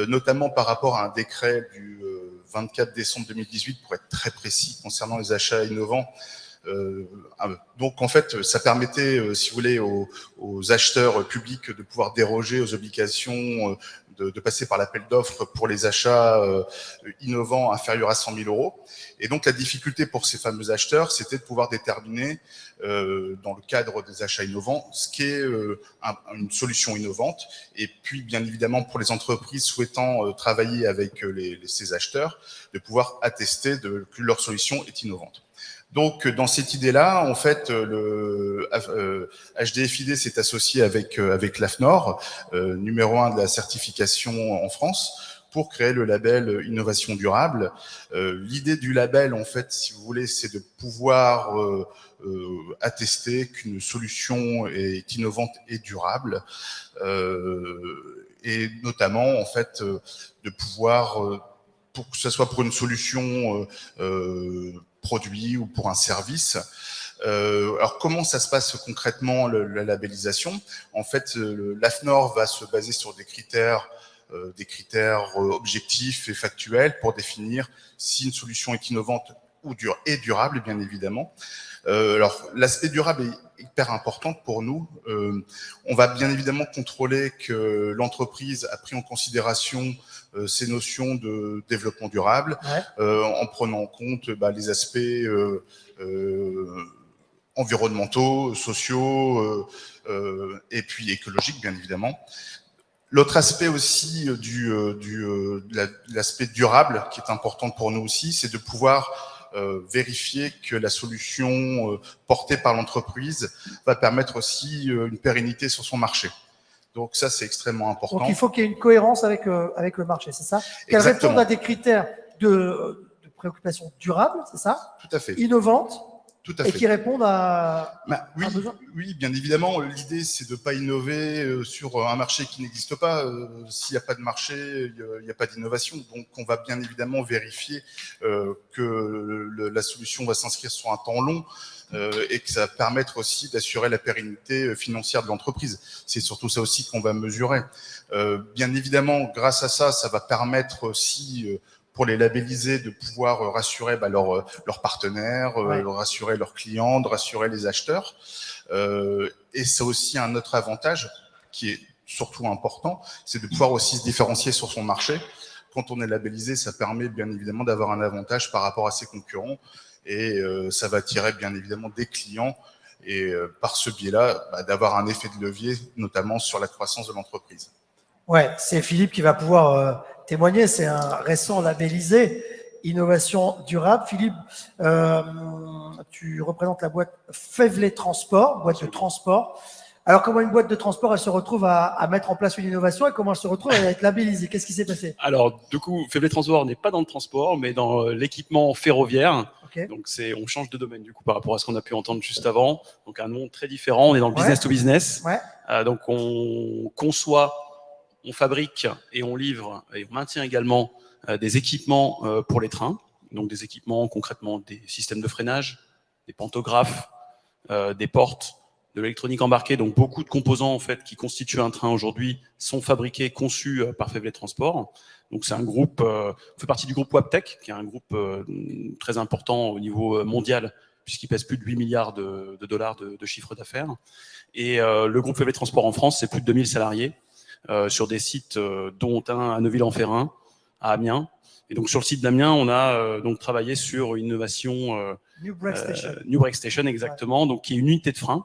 notamment par rapport à un décret du 24 décembre 2018, pour être très précis, concernant les achats innovants. Donc en fait, ça permettait, si vous voulez, aux acheteurs publics de pouvoir déroger aux obligations de passer par l'appel d'offres pour les achats innovants inférieurs à 100 000 €. Et donc la difficulté pour ces fameux acheteurs, c'était de pouvoir déterminer, dans le cadre des achats innovants, ce qu'est une solution innovante. Et puis bien évidemment pour les entreprises souhaitant travailler avec ces acheteurs, de pouvoir attester que leur solution est innovante. Donc, dans cette idée-là, en fait, le HDFiD s'est associé avec l'AFNOR, numéro 1 de la certification en France, pour créer le label Innovation Durable. L'idée du label, en fait, si vous voulez, c'est de pouvoir attester qu'une solution est innovante et durable, et notamment, en fait, de pouvoir, pour que ce soit pour une solution produit ou pour un service. Alors comment ça se passe concrètement la labellisation? En fait, l'AFNOR va se baser sur des critères objectifs et factuels pour définir si une solution est innovante et durable, bien évidemment. Alors l'aspect durable est hyper important pour nous. On va bien évidemment contrôler que l'entreprise a pris en considération ces notions de développement durable, en prenant en compte les aspects environnementaux, sociaux et puis écologiques, bien évidemment. L'autre aspect aussi de l'aspect durable qui est important pour nous aussi, c'est de pouvoir vérifier que la solution portée par l'entreprise va permettre aussi une pérennité sur son marché. Donc ça, c'est extrêmement important. Donc il faut qu'il y ait une cohérence avec le marché, c'est ça? Qu'elle réponde à des critères de préoccupation durable, c'est ça? Tout à fait. Innovantes. Tout à fait. Et qui répondent à un besoin. Oui, bien évidemment. L'idée, c'est de ne pas innover sur un marché qui n'existe pas. S'il n'y a pas de marché, il n'y a pas d'innovation. Donc, on va bien évidemment vérifier que la solution va s'inscrire sur un temps long et que ça va permettre aussi d'assurer la pérennité financière de l'entreprise. C'est surtout ça aussi qu'on va mesurer. Bien évidemment, grâce à ça, ça va permettre aussi pour les labelliser, de pouvoir rassurer leurs partenaires, rassurer leurs clients, de rassurer les acheteurs. Et c'est aussi un autre avantage qui est surtout important, c'est de pouvoir aussi se différencier sur son marché. Quand on est labellisé, ça permet bien évidemment d'avoir un avantage par rapport à ses concurrents et ça va attirer bien évidemment des clients et par ce biais-là, d'avoir un effet de levier, notamment sur la croissance de l'entreprise. Ouais, c'est Philippe qui va pouvoir témoigner, c'est un récent labellisé Innovation Durable. Philippe, tu représentes la boîte Faivelet Transport, boîte de transport. Alors, comment une boîte de transport, elle se retrouve à mettre en place une innovation et comment elle se retrouve à être labellisée? Qu'est-ce qui s'est passé? Alors, du coup, Faivelet Transport n'est pas dans le transport, mais dans l'équipement ferroviaire. Okay. Donc, on change de domaine, du coup, par rapport à ce qu'on a pu entendre juste avant. Donc, un nom très différent. On est dans le business to business. Donc, on conçoit, on fabrique et on livre et on maintient également des équipements pour les trains. Donc, des équipements, concrètement, des systèmes de freinage, des pantographes, des portes, de l'électronique embarquée, donc beaucoup de composants en fait qui constituent un train aujourd'hui sont fabriqués, conçus par Faivelet Transport. Donc c'est un groupe, on fait partie du groupe Wabtec, qui est un groupe très important au niveau mondial, puisqu'il pèse plus de 8 milliards de dollars de chiffre d'affaires. Et le groupe Faivelet Transport en France, c'est plus de 2000 salariés sur des sites dont un à Neuville-en-Ferrain, à Amiens. Et donc sur le site d'Amiens, on a donc travaillé sur une innovation New Brake Station. New Brake Station, exactement, donc qui est une unité de frein.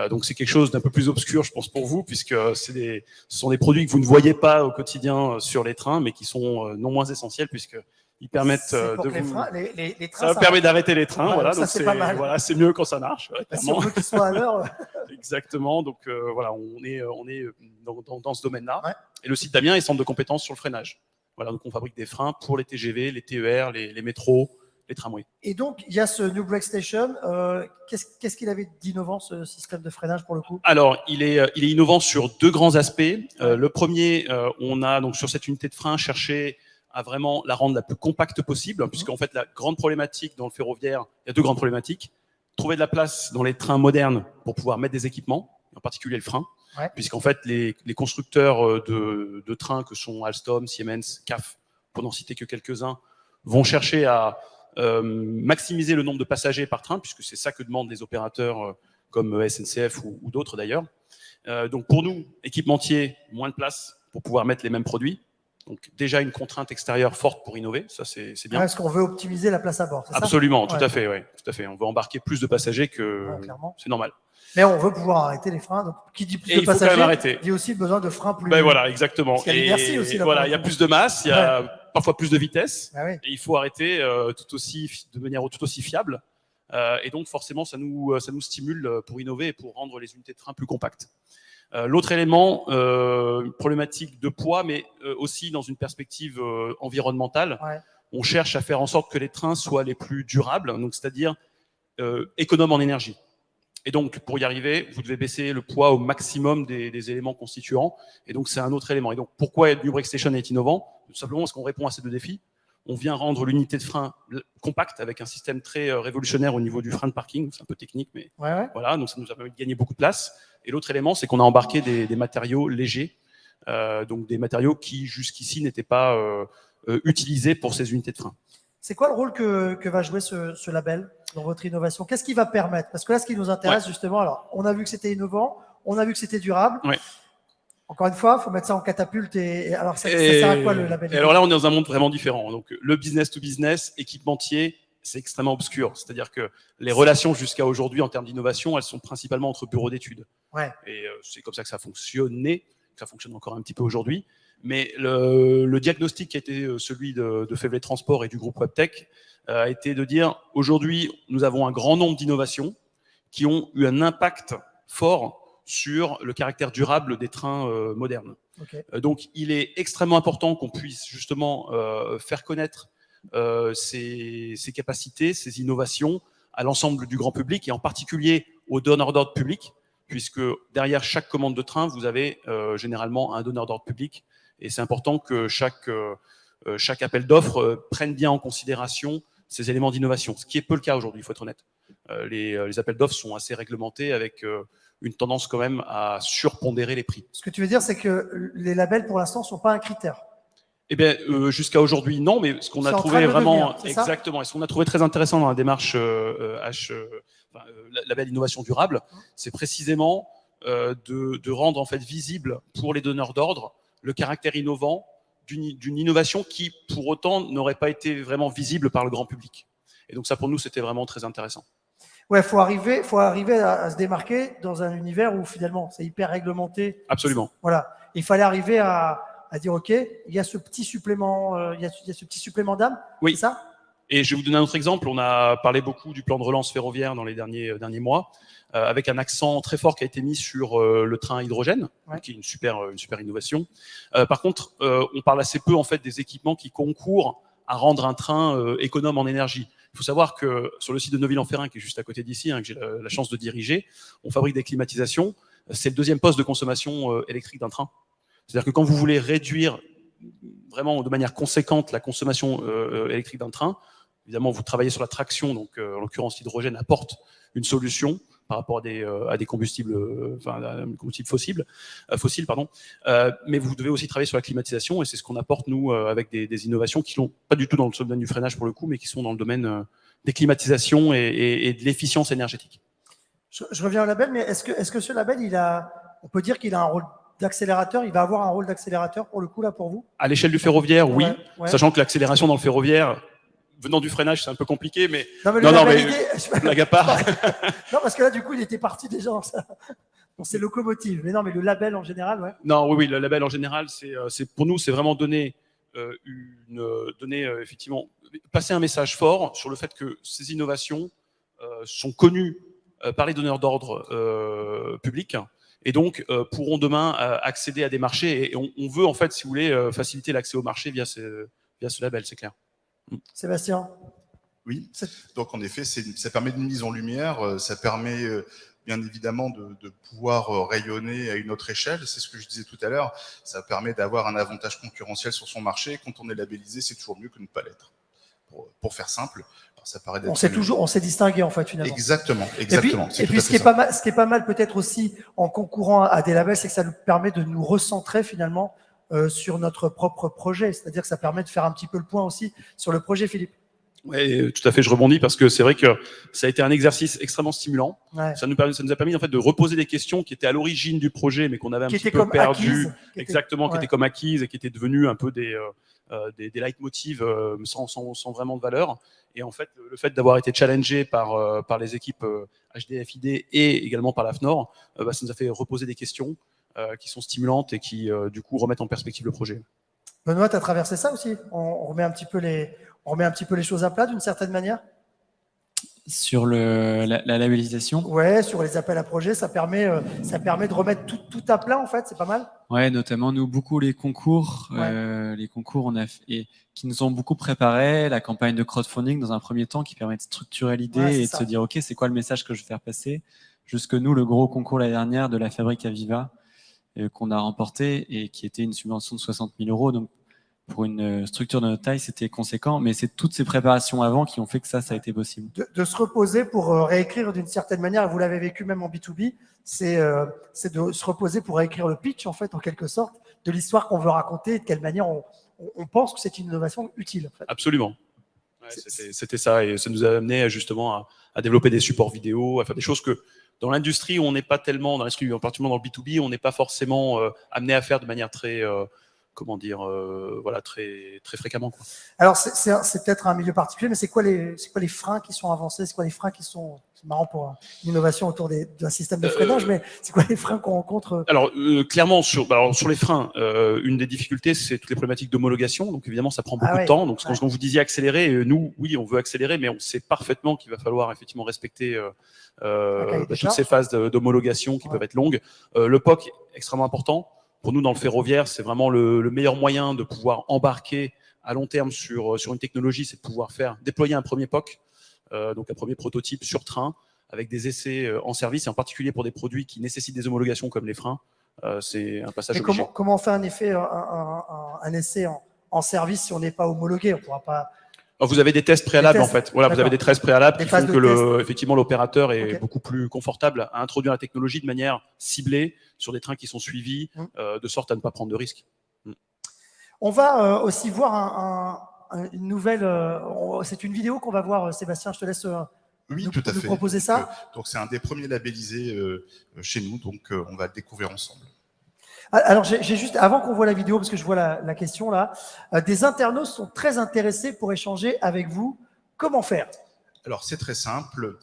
Donc c'est quelque chose d'un peu plus obscur, je pense, pour vous, puisque ce sont des produits que vous ne voyez pas au quotidien sur les trains, mais qui sont non moins essentiels, puisqu'ils Ils permettent de les vous... freins, les trains, ça permet d'arrêter les trains. Ouais, voilà, ça, donc c'est pas mal. voilà, c'est mieux quand ça marche. Ouais, si on veut qu'ils soient à l'heure. Exactement. Donc voilà, on est dans ce domaine-là. Ouais. Et le site d'Amiens est centre de compétences sur le freinage. Voilà, donc on fabrique des freins pour les TGV, les TER, les métros, les tramways. Et donc, il y a ce New Brake Station. Qu'est-ce qu'il avait d'innovant, ce système de freinage, pour le coup? Alors, il est innovant sur deux grands aspects. Le premier, on a donc sur cette unité de frein cherché à vraiment la rendre la plus compacte possible, puisqu'en fait, la grande problématique dans le ferroviaire, il y a deux grandes problématiques. Trouver de la place dans les trains modernes pour pouvoir mettre des équipements, en particulier le frein, puisqu'en fait, les constructeurs de trains que sont Alstom, Siemens, CAF, pour n'en citer que quelques-uns, vont chercher à maximiser le nombre de passagers par train, puisque c'est ça que demandent les opérateurs comme SNCF ou d'autres d'ailleurs. Donc pour nous, équipementiers, moins de place pour pouvoir mettre les mêmes produits. Donc déjà une contrainte extérieure forte pour innover, ça c'est bien. Est-ce qu'on veut optimiser la place à bord? Absolument, tout à fait, ouais, tout à fait. On veut embarquer plus de passagers que c'est normal. Mais on veut pouvoir arrêter les freins. Donc, qui dit plus de passagers, dit aussi besoin de freins plus. Ben voilà, exactement. Parce qu'il y a l'inertie aussi. Voilà, il y a plus de masse, il y a parfois plus de vitesse, et il faut arrêter de manière tout aussi fiable. Et donc forcément, ça nous stimule pour innover et pour rendre les unités de train plus compactes. L'autre élément, problématique de poids, mais aussi dans une perspective environnementale, on cherche à faire en sorte que les trains soient les plus durables, donc c'est-à-dire économes en énergie. Et donc, pour y arriver, vous devez baisser le poids au maximum des éléments constituants. Et donc, c'est un autre élément. Et donc, pourquoi New Brake Station est innovant? Tout simplement parce qu'on répond à ces deux défis. On vient rendre l'unité de frein compacte avec un système très révolutionnaire au niveau du frein de parking. C'est un peu technique, mais voilà. Donc, ça nous a permis de gagner beaucoup de place. Et l'autre élément, c'est qu'on a embarqué des matériaux légers, donc des matériaux qui, jusqu'ici, n'étaient pas utilisés pour ces unités de frein. C'est quoi le rôle que va jouer ce label dans votre innovation? Qu'est-ce qui va permettre? Parce que là, ce qui nous intéresse, justement, alors, on a vu que c'était innovant, on a vu que c'était durable. Encore une fois, il faut mettre ça en catapulte. Alors, ça sert à quoi le label? Alors là, on est dans un monde vraiment différent. Donc, le business to business, équipementier, c'est extrêmement obscur. C'est-à-dire que les relations jusqu'à aujourd'hui en termes d'innovation, elles sont principalement entre bureaux d'études. Et c'est comme ça que ça fonctionnait, que ça fonctionne encore un petit peu aujourd'hui. Mais le diagnostic qui a été celui de Faivelet Transport et du groupe Webtech a été de dire, aujourd'hui, nous avons un grand nombre d'innovations qui ont eu un impact fort sur le caractère durable des trains modernes. Donc, il est extrêmement important qu'on puisse justement faire connaître ces capacités, ces innovations à l'ensemble du grand public et en particulier aux donneurs d'ordre publics, puisque derrière chaque commande de train, vous avez généralement un donneur d'ordre public. Et c'est important que chaque appel d'offres prenne bien en considération ces éléments d'innovation, ce qui est peu le cas aujourd'hui, il faut être honnête. Les appels d'offres sont assez réglementés avec une tendance quand même à surpondérer les prix. Ce que tu veux dire, c'est que les labels, pour l'instant, ne sont pas un critère. Eh bien, jusqu'à aujourd'hui, non, mais ce qu'on a trouvé vraiment, exactement, et ce qu'on a trouvé très intéressant dans la démarche label innovation durable, c'est précisément de rendre en fait visible pour les donneurs d'ordre le caractère innovant d'une innovation qui, pour autant, n'aurait pas été vraiment visible par le grand public. Et donc ça, pour nous, c'était vraiment très intéressant. Ouais, faut arriver à se démarquer dans un univers où finalement c'est hyper réglementé. Absolument. Voilà, il fallait arriver à dire ok, il y a ce petit supplément, il y a ce petit supplément d'âme. Oui. C'est ça. Et je vais vous donner un autre exemple. On a parlé beaucoup du plan de relance ferroviaire dans les derniers mois, avec un accent très fort qui a été mis sur le train à hydrogène, qui est une super innovation. Par contre, on parle assez peu en fait des équipements qui concourent à rendre un train économe en énergie. Il faut savoir que sur le site de Neuville-en-Ferrain, qui est juste à côté d'ici, que j'ai la chance de diriger, on fabrique des climatisations. C'est le deuxième poste de consommation électrique d'un train. C'est-à-dire que quand vous voulez réduire vraiment de manière conséquente la consommation électrique d'un train, évidemment, vous travaillez sur la traction, donc en l'occurrence, l'hydrogène apporte une solution par rapport à des combustibles, fossiles, mais vous devez aussi travailler sur la climatisation, et c'est ce qu'on apporte, nous, avec des innovations qui ne sont pas du tout dans le domaine du freinage pour le coup, mais qui sont dans le domaine des climatisations et de l'efficience énergétique. Je reviens au label, mais est-ce que ce label, on peut dire qu'il a un rôle d'accélérateur, il va avoir un rôle d'accélérateur pour le coup, là, pour vous? À l'échelle du ferroviaire, oui, sachant que l'accélération dans le ferroviaire, venant du freinage, c'est un peu compliqué, mais blague à part. Non, parce que là, du coup, il était parti déjà dans ces locomotives. Mais non, mais le label en général, Non, oui, le label en général, pour nous, c'est vraiment donner effectivement, passer un message fort sur le fait que ces innovations sont connues par les donneurs d'ordre publics et donc pourront demain accéder à des marchés. Et on veut, en fait, si vous voulez, faciliter l'accès au marché via ce label, c'est clair. Sébastien? Oui, donc en effet, ça permet une mise en lumière, ça permet bien évidemment de pouvoir rayonner à une autre échelle. C'est ce que je disais tout à l'heure, ça permet d'avoir un avantage concurrentiel sur son marché. Quand on est labellisé, c'est toujours mieux que ne pas l'être. Pour faire simple, alors ça paraît on s'est distingué en fait finalement. Exactement. Et puis ce qui est pas mal peut-être aussi en concourant à des labels, c'est que ça nous permet de nous recentrer finalement sur notre propre projet. C'est-à-dire que ça permet de faire un petit peu le point aussi sur le projet, Philippe. Oui, tout à fait, je rebondis parce que c'est vrai que ça a été un exercice extrêmement stimulant. Ouais. Ça nous a permis en fait de reposer des questions qui étaient à l'origine du projet, mais qu'on avait un petit peu perdues, qui étaient comme acquises et qui étaient devenues un peu des leitmotivs sans vraiment de valeur. Et en fait, le fait d'avoir été challengé par les équipes HDFID et également par la FNOR, ça nous a fait reposer des questions qui sont stimulantes et qui du coup remettent en perspective le projet. Benoît, tu as traversé ça aussi? On remet un petit peu les choses à plat d'une certaine manière? Sur la labellisation? Ouais, sur les appels à projets, ça permet de remettre tout à plat en fait, c'est pas mal? Ouais, notamment nous, beaucoup les concours, on a fait, et qui nous ont beaucoup préparé, la campagne de crowdfunding dans un premier temps qui permet de structurer l'idée et de se dire ok, c'est quoi le message que je veux faire passer, jusque nous, le gros concours l'année dernière de la Fabrique Aviva qu'on a remporté et qui était une subvention de 60 000 €. Donc, pour une structure de notre taille, c'était conséquent, mais c'est toutes ces préparations avant qui ont fait que ça a été possible. De se reposer pour réécrire d'une certaine manière, vous l'avez vécu même en B2B, c'est de se reposer pour réécrire le pitch, en fait, en quelque sorte, de l'histoire qu'on veut raconter et de quelle manière on pense que c'est une innovation utile. En fait. Absolument. Ouais, c'était ça, et ça nous a amené justement à développer des supports vidéo, à faire des choses que dans l'industrie, on n'est pas tellement, dans l'industrie, particulièrement dans le B2B, on n'est pas forcément amené à faire de manière très... très fréquemment, quoi. Alors, c'est peut-être un milieu particulier, mais c'est quoi les freins qui sont avancés? C'est quoi les freins qui sont... C'est marrant pour une innovation autour d'un système de freinage, mais c'est quoi les freins qu'on rencontre? Alors, clairement, sur les freins, une des difficultés, c'est toutes les problématiques d'homologation. Donc, évidemment, ça prend beaucoup de temps. Donc, quand vous disiez accélérer, nous, oui, on veut accélérer, mais on sait parfaitement qu'il va falloir effectivement respecter toutes ces phases d'homologation qui peuvent être longues. Le POC, extrêmement important. Pour nous, dans le ferroviaire, c'est vraiment le meilleur moyen de pouvoir embarquer à long terme sur une technologie, c'est de pouvoir déployer un premier POC, donc un premier prototype sur train, avec des essais en service, et en particulier pour des produits qui nécessitent des homologations comme les freins. C'est un passage obligé. Comment on fait un essai en service si on n'est pas homologué? On pourra pas... Vous avez des tests préalables, en fait. Voilà, vous avez des tests préalables qui font que effectivement l'opérateur est beaucoup plus confortable à introduire la technologie de manière ciblée sur des trains qui sont suivis, de sorte à ne pas prendre de risques. On va aussi voir une nouvelle... c'est une vidéo qu'on va voir, Sébastien, je te laisse oui, tout à fait. proposer ça. Donc c'est un des premiers labellisés chez nous, donc on va le découvrir ensemble. Alors, j'ai juste, avant qu'on voit la vidéo, parce que je vois la question là, des internautes sont très intéressés pour échanger avec vous. Comment faire? Alors, c'est très simple.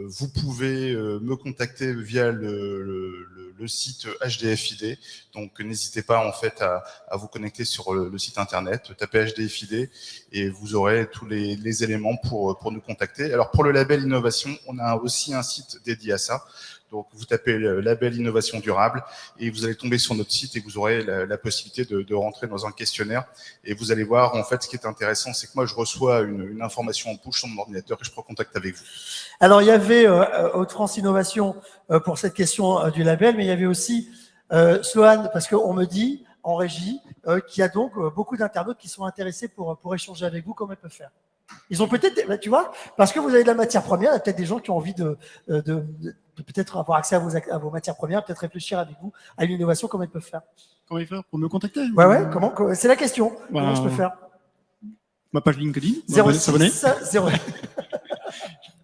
Vous pouvez me contacter via le site HDFID. Donc, n'hésitez pas en fait à vous connecter sur le site internet, tapez HDFID et vous aurez tous les éléments pour nous contacter. Alors, pour le label innovation, on a aussi un site dédié à ça. Donc, vous tapez le label innovation durable et vous allez tomber sur notre site et vous aurez la possibilité de rentrer dans un questionnaire. Et vous allez voir, en fait, ce qui est intéressant, c'est que moi, je reçois une information en push sur mon ordinateur et je prends contact avec vous. Alors, il y avait Hauts-de-France Innovation pour cette question du label, mais il y avait aussi Sloan, parce qu'on me dit en régie qu'il y a donc beaucoup d'internautes qui sont intéressés pour échanger avec vous. Comment ils peuvent faire? Ils ont peut-être, tu vois, parce que vous avez de la matière première, il y a peut-être des gens qui ont envie de peut-être avoir accès à vos matières premières, peut-être réfléchir avec vous à une innovation. Comment ils peuvent faire? Comment ils faire pour me contacter? Ouais, comment c'est la question. Comment je peux faire? Ma page LinkedIn. 06 0.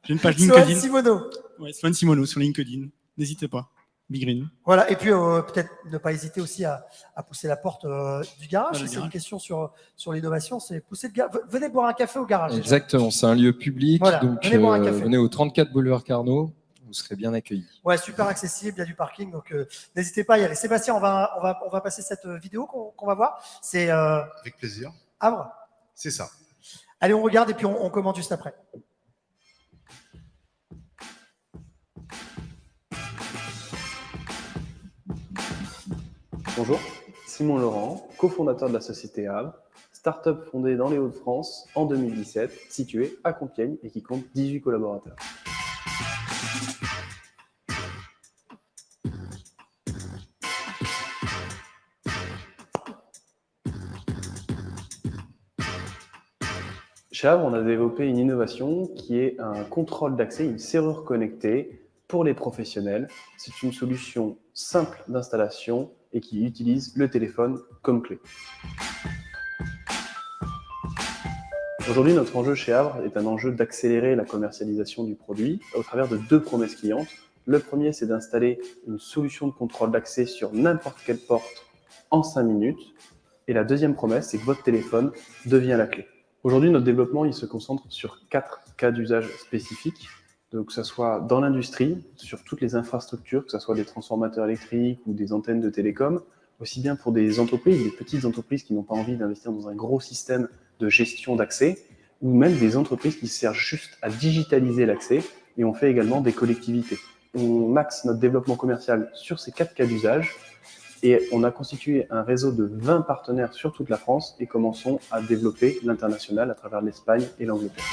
J'ai une page LinkedIn. Sloan Simoneau. Ouais, Sloan Simoneau sur LinkedIn. N'hésitez pas. Big Green. Voilà, et puis peut-être ne pas hésiter aussi à pousser la porte du garage. C'est une question sur l'innovation, c'est pousser le garage. Venez boire un café au garage. Exactement, c'est un lieu public, voilà, donc venez au 34 boulevard Carnot, vous serez bien accueillis. Ouais, super accessible, il y a du parking, donc n'hésitez pas à y aller. Sébastien, on va passer cette vidéo qu'on va voir. C'est avec plaisir. Havre. C'est ça. Allez, on regarde et puis on commente juste après. Bonjour, Simon Laurent, cofondateur de la société Havre, start-up fondée dans les Hauts-de-France en 2017, située à Compiègne et qui compte 18 collaborateurs. Chez Havre, on a développé une innovation qui est un contrôle d'accès, une serrure connectée pour les professionnels. C'est une solution simple d'installation et qui utilise le téléphone comme clé. Aujourd'hui, notre enjeu chez Havre est un enjeu d'accélérer la commercialisation du produit au travers de 2 promesses clientes. Le premier, c'est d'installer une solution de contrôle d'accès sur n'importe quelle porte en 5 minutes. Et la deuxième promesse, c'est que votre téléphone devient la clé. Aujourd'hui, notre développement il se concentre sur 4 cas d'usage spécifiques, donc que ce soit dans l'industrie, sur toutes les infrastructures, que ce soit des transformateurs électriques ou des antennes de télécom, aussi bien pour des entreprises, des petites entreprises qui n'ont pas envie d'investir dans un gros système de gestion d'accès, ou même des entreprises qui servent juste à digitaliser l'accès, et on fait également des collectivités. On axe notre développement commercial sur ces 4 cas d'usage, et on a constitué un réseau de 20 partenaires sur toute la France et commençons à développer l'international à travers l'Espagne et l'Angleterre.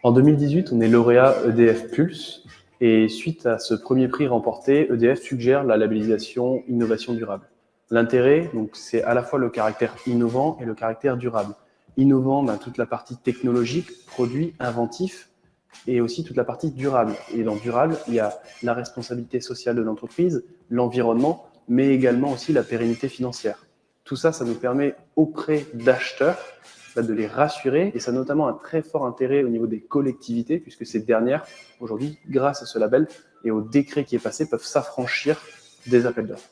En 2018, on est lauréat EDF Pulse et suite à ce premier prix remporté, EDF suggère la labellisation innovation durable. L'intérêt, donc, c'est à la fois le caractère innovant et le caractère durable. Innovant, toute la partie technologique, produit, inventif, et aussi toute la partie durable. Et dans durable, il y a la responsabilité sociale de l'entreprise, l'environnement, mais également aussi la pérennité financière. Tout ça, ça nous permet auprès d'acheteurs de les rassurer, et ça a notamment un très fort intérêt au niveau des collectivités, puisque ces dernières, aujourd'hui, grâce à ce label et au décret qui est passé, peuvent s'affranchir des appels d'offres.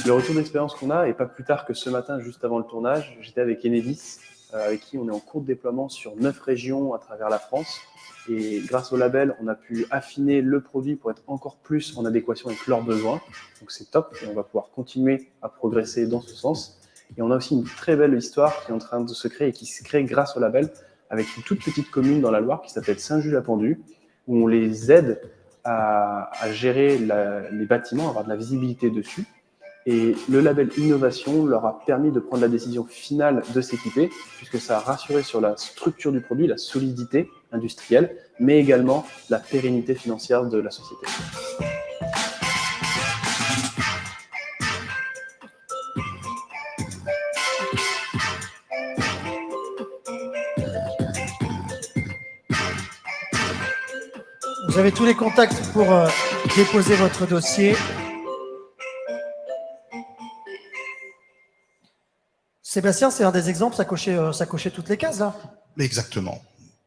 Le retour d'expérience qu'on a, et pas plus tard que ce matin, juste avant le tournage, j'étais avec Enedis, avec qui on est en cours de déploiement sur 9 régions à travers la France. Et grâce au label, on a pu affiner le produit pour être encore plus en adéquation avec leurs besoins. Donc c'est top et on va pouvoir continuer à progresser dans ce sens. Et on a aussi une très belle histoire qui est en train de se créer et qui se crée grâce au label avec une toute petite commune dans la Loire qui s'appelle Saint-Just-la-Pendue, où on les aide à gérer les bâtiments, à avoir de la visibilité dessus. Et le label innovation leur a permis de prendre la décision finale de s'équiper, puisque ça a rassuré sur la structure du produit, la solidité industrielle, mais également la pérennité financière de la société. Vous avez tous les contacts pour déposer votre dossier. Sébastien, c'est un des exemples, ça cochait toutes les cases, là. Exactement,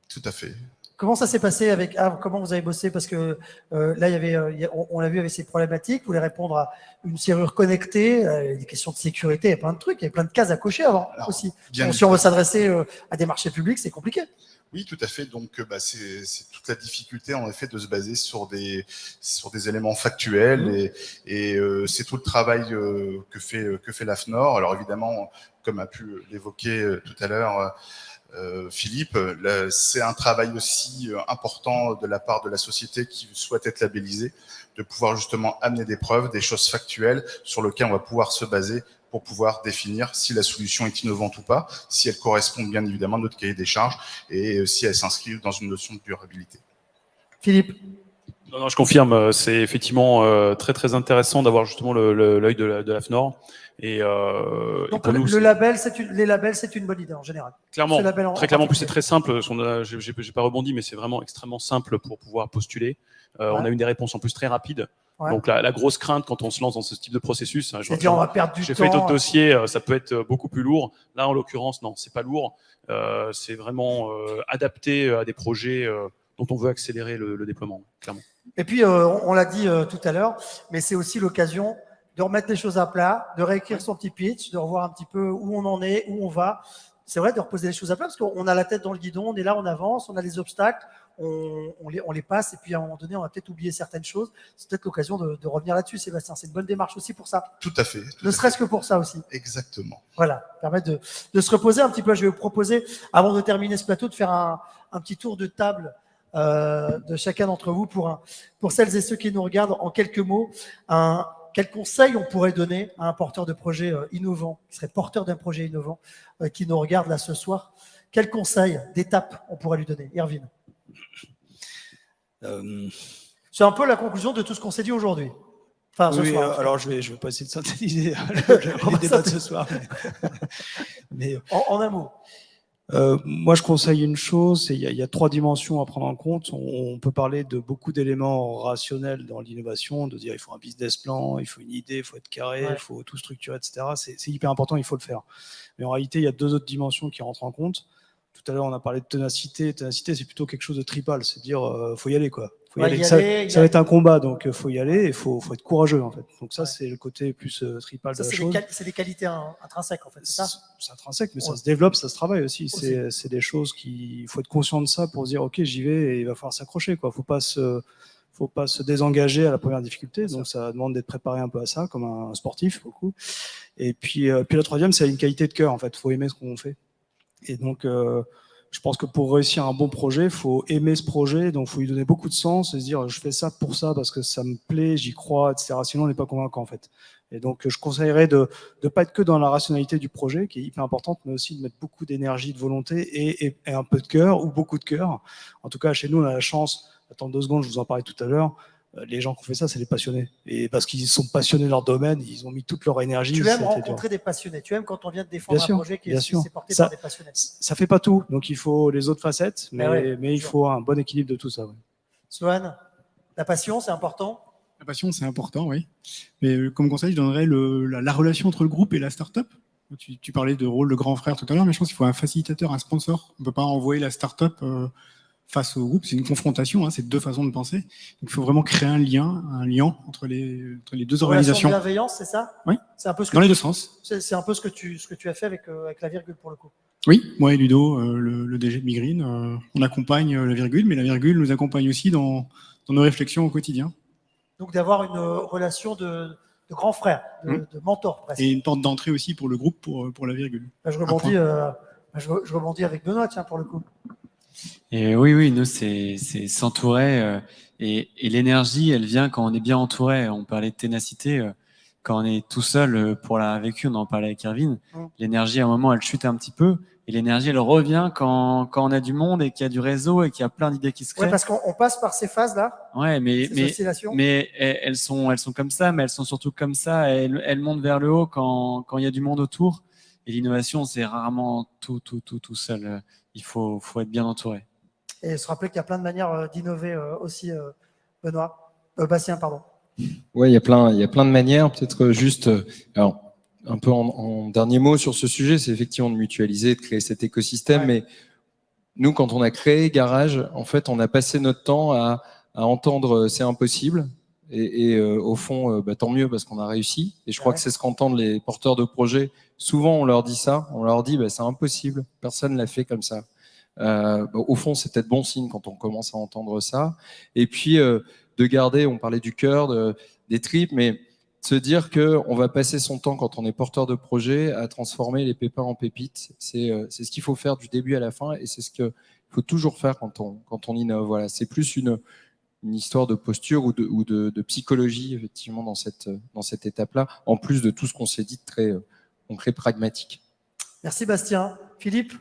tout à fait. Comment ça s'est passé avec Havre? Comment vous avez bossé? Parce que là, on l'a vu avec ces problématiques, vous voulez répondre à une serrure connectée, des questions de sécurité, il y a plein de trucs, il y a plein de cases à cocher avant aussi. Si on veut s'adresser à des marchés publics, c'est compliqué. Oui, tout à fait. Donc, c'est toute la difficulté, en effet, de se baser sur des éléments factuels et c'est tout le travail que fait l'AFNOR. Alors, évidemment, comme a pu l'évoquer tout à l'heure Philippe, c'est un travail aussi important de la part de la société qui souhaite être labellisée, de pouvoir justement amener des preuves, des choses factuelles sur lesquelles on va pouvoir se baser pour pouvoir définir si la solution est innovante ou pas, si elle correspond bien évidemment à notre cahier des charges et si elle s'inscrit dans une notion de durabilité. Philippe? Non, je confirme, c'est effectivement très très intéressant d'avoir justement l'œil de l'AFNOR. Donc les labels, c'est une bonne idée en général. Clairement, très clairement. En plus, c'est très simple. J'ai pas rebondi, mais c'est vraiment extrêmement simple pour pouvoir postuler. On a eu des réponses en plus très rapides. Ouais. Donc la grosse crainte quand on se lance dans ce type de processus, on va perdre du temps. J'ai fait d'autres dossiers, ça peut être beaucoup plus lourd. Là, en l'occurrence, non, c'est pas lourd. C'est vraiment adapté à des projets dont on veut accélérer le déploiement, clairement. Et puis, on l'a dit tout à l'heure, mais c'est aussi l'occasion de remettre les choses à plat, de réécrire son petit pitch, de revoir un petit peu où on en est, où on va. C'est vrai, de reposer les choses à plat, parce qu'on a la tête dans le guidon, on est là, on avance, on a des obstacles, on les passe, et puis à un moment donné, on va peut-être oublier certaines choses. C'est peut-être l'occasion de revenir là-dessus, Sébastien. C'est une bonne démarche aussi pour ça. Tout à fait. Ne serait-ce que pour ça aussi. Exactement. Voilà, permettre de se reposer un petit peu. Je vais vous proposer, avant de terminer ce plateau, de faire un petit tour de table de chacun d'entre vous pour celles et ceux qui nous regardent en quelques mots. Quel conseil on pourrait donner à un porteur de projet innovant, qui serait porteur d'un projet innovant, qui nous regarde là ce soir? Quel conseil d'étape on pourrait lui donner? Irvine. C'est un peu la conclusion de tout ce qu'on s'est dit aujourd'hui. Enfin, ce soir. Alors je vais pas essayer de synthétiser les débats de ce soir. Mais en un mot. Moi, je conseille une chose, il y a 3 dimensions à prendre en compte. On peut parler de beaucoup d'éléments rationnels dans l'innovation, de dire il faut un business plan, il faut une idée, il faut être carré, il faut tout structurer, etc. C'est hyper important, il faut le faire. Mais en réalité, il y a 2 autres dimensions qui rentrent en compte. Tout à l'heure, on a parlé de ténacité. Ténacité, c'est plutôt quelque chose de tripal, c'est dire faut y aller, quoi. Faut y aller. Ça va être un combat, donc faut y aller et faut être courageux, en fait. Donc ça, c'est le côté plus tripal de la chose. C'est des qualités intrinsèques, en fait, c'est ça? C'est intrinsèque, mais ça se développe, ça se travaille aussi. C'est des choses il faut être conscient de ça pour se dire, ok, j'y vais et il va falloir s'accrocher, quoi. Faut pas se désengager à la première difficulté. Donc ça demande d'être préparé un peu à ça, comme un sportif, beaucoup. Et puis la 3e, c'est une qualité de cœur, en fait. Faut aimer ce qu'on fait. Et donc, je pense que pour réussir un bon projet, il faut aimer ce projet, donc il faut lui donner beaucoup de sens et se dire je fais ça pour ça parce que ça me plaît, j'y crois, etc. Sinon, on n'est pas convaincant, en fait. Et donc, je conseillerais de ne pas être que dans la rationalité du projet, qui est hyper importante, mais aussi de mettre beaucoup d'énergie, de volonté et un peu de cœur, ou beaucoup de cœur. En tout cas, chez nous, on a la chance, attends 2 secondes, je vous en parlais tout à l'heure, les gens qui ont fait ça, c'est les passionnés. Et parce qu'ils sont passionnés de leur domaine, ils ont mis toute leur énergie. Tu aimes rencontrer des passionnés. Tu aimes quand on vient de défendre un projet qui est porté par des passionnés. Ça fait pas tout. Donc il faut les autres facettes, mais il faut un bon équilibre de tout ça. Ouais. Sloan, la passion, c'est important? La passion, c'est important, oui. Mais comme conseil, je donnerais la relation entre le groupe et la start-up. Tu parlais de rôle de grand frère tout à l'heure, mais je pense qu'il faut un facilitateur, un sponsor. On ne peut pas envoyer la start-up face au groupe, c'est une confrontation, c'est 2 façons de penser. Donc, il faut vraiment créer un lien entre les 2 organisations. La bienveillance, c'est ça? Oui. C'est un peu dans les 2 sens. C'est un peu ce que tu as fait avec la virgule pour le coup. Oui, moi et Ludo, le DG de Migreen, on accompagne la virgule, mais la virgule nous accompagne aussi dans nos réflexions au quotidien. Donc d'avoir une relation de grand frère, de mentor presque. Et une porte d'entrée aussi pour le groupe, pour la virgule. Je rebondis avec Benoît, tiens, pour le coup. Et oui, nous, c'est s'entourer. Et l'énergie, elle vient quand on est bien entouré. On parlait de ténacité. Quand on est tout seul pour l'avoir vécu, on en parlait avec Irvine. L'énergie, à un moment, elle chute un petit peu. Et l'énergie, elle revient quand on a du monde et qu'il y a du réseau et qu'il y a plein d'idées qui se créent. Ouais, parce qu'on passe par ces phases-là. Ouais, mais elles sont comme ça, mais elles sont surtout comme ça. Elles montent vers le haut quand il y a du monde autour. Et l'innovation, c'est rarement tout seul. Il faut être bien entouré. Et se rappeler qu'il y a plein de manières d'innover aussi, Benoît. Bastien, pardon. Oui, il y a plein de manières. Peut-être juste, alors, un peu en dernier mot sur ce sujet, c'est effectivement de mutualiser, de créer cet écosystème. Ouais. Mais nous, quand on a créé Garage, en fait, on a passé notre temps à entendre c'est impossible. Et au fond, tant mieux parce qu'on a réussi. Et je crois que c'est ce qu'entendent les porteurs de projets. Souvent, on leur dit ça. On leur dit c'est impossible. Personne ne l'a fait comme ça. Au fond, c'est peut-être bon signe quand on commence à entendre ça. Et puis, de garder, on parlait du cœur, des tripes, mais se dire qu'on va passer son temps, quand on est porteur de projet, à transformer les pépins en pépites. C'est ce qu'il faut faire du début à la fin. Et c'est ce qu'il faut toujours faire quand on innove. Voilà. C'est plus une histoire de posture ou de psychologie, effectivement, dans cette étape-là, en plus de tout ce qu'on s'est dit de très concret, pragmatique. Merci Bastien. Philippe?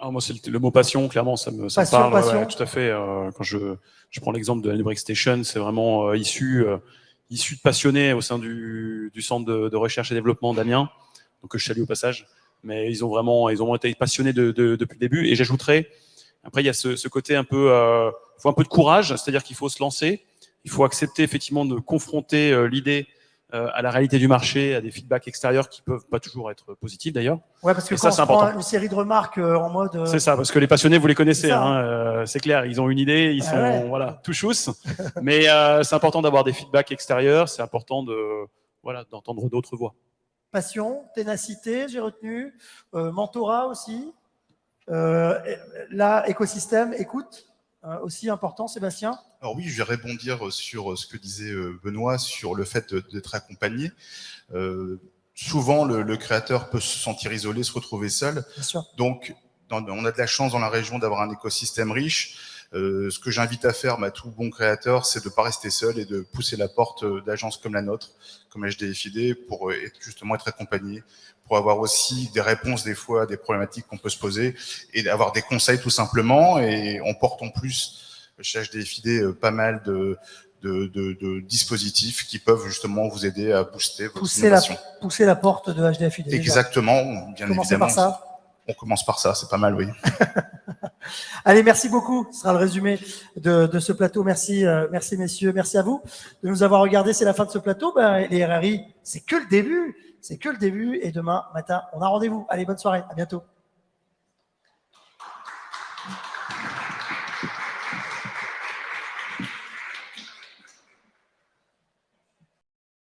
Moi, c'est le mot passion, clairement, ça me parle. Ouais, tout à fait. Quand je prends l'exemple de la Break Station, c'est vraiment issu de passionnés au sein du centre de recherche et développement d'Amiens, donc que je salue au passage. Mais ils ont été passionnés depuis le début. Et j'ajouterais, après, il y a ce côté un peu, il faut un peu de courage, c'est-à-dire qu'il faut se lancer, il faut accepter effectivement de confronter l'idée à la réalité du marché, à des feedbacks extérieurs qui peuvent pas toujours être positifs d'ailleurs. Ouais, parce que quand on prend une série de remarques en mode. C'est ça, parce que les passionnés, vous les connaissez, c'est clair, ils ont une idée, ils sont tout chousse. Mais c'est important d'avoir des feedbacks extérieurs, c'est important d'entendre d'autres voix. Passion, ténacité, j'ai retenu, mentorat aussi. Là, écosystème, écoute. aussi important, Sébastien? Alors oui, je vais rebondir sur ce que disait Benoît, sur le fait d'être accompagné. Souvent, le créateur peut se sentir isolé, se retrouver seul. Bien sûr. Donc, on a de la chance dans la région d'avoir un écosystème riche. Ce que j'invite à faire à tout bon créateur, c'est de ne pas rester seul et de pousser la porte d'agences comme la nôtre, comme HDFID, pour justement être accompagné, pour avoir aussi des réponses des fois à des problématiques qu'on peut se poser et d'avoir des conseils tout simplement. Et on porte en plus chez HDFID pas mal de dispositifs qui peuvent justement vous aider à booster votre innovation. Pousser la porte de HDFID. Exactement, bien évidemment. Par ça. On commence par ça, c'est pas mal, oui. Allez, merci beaucoup. Ce sera le résumé de ce plateau. Merci, merci messieurs, merci à vous de nous avoir regardés. C'est la fin de ce plateau. Les RRI, c'est que le début. C'est que le début. Et demain matin, on a rendez-vous. Allez, bonne soirée. À bientôt.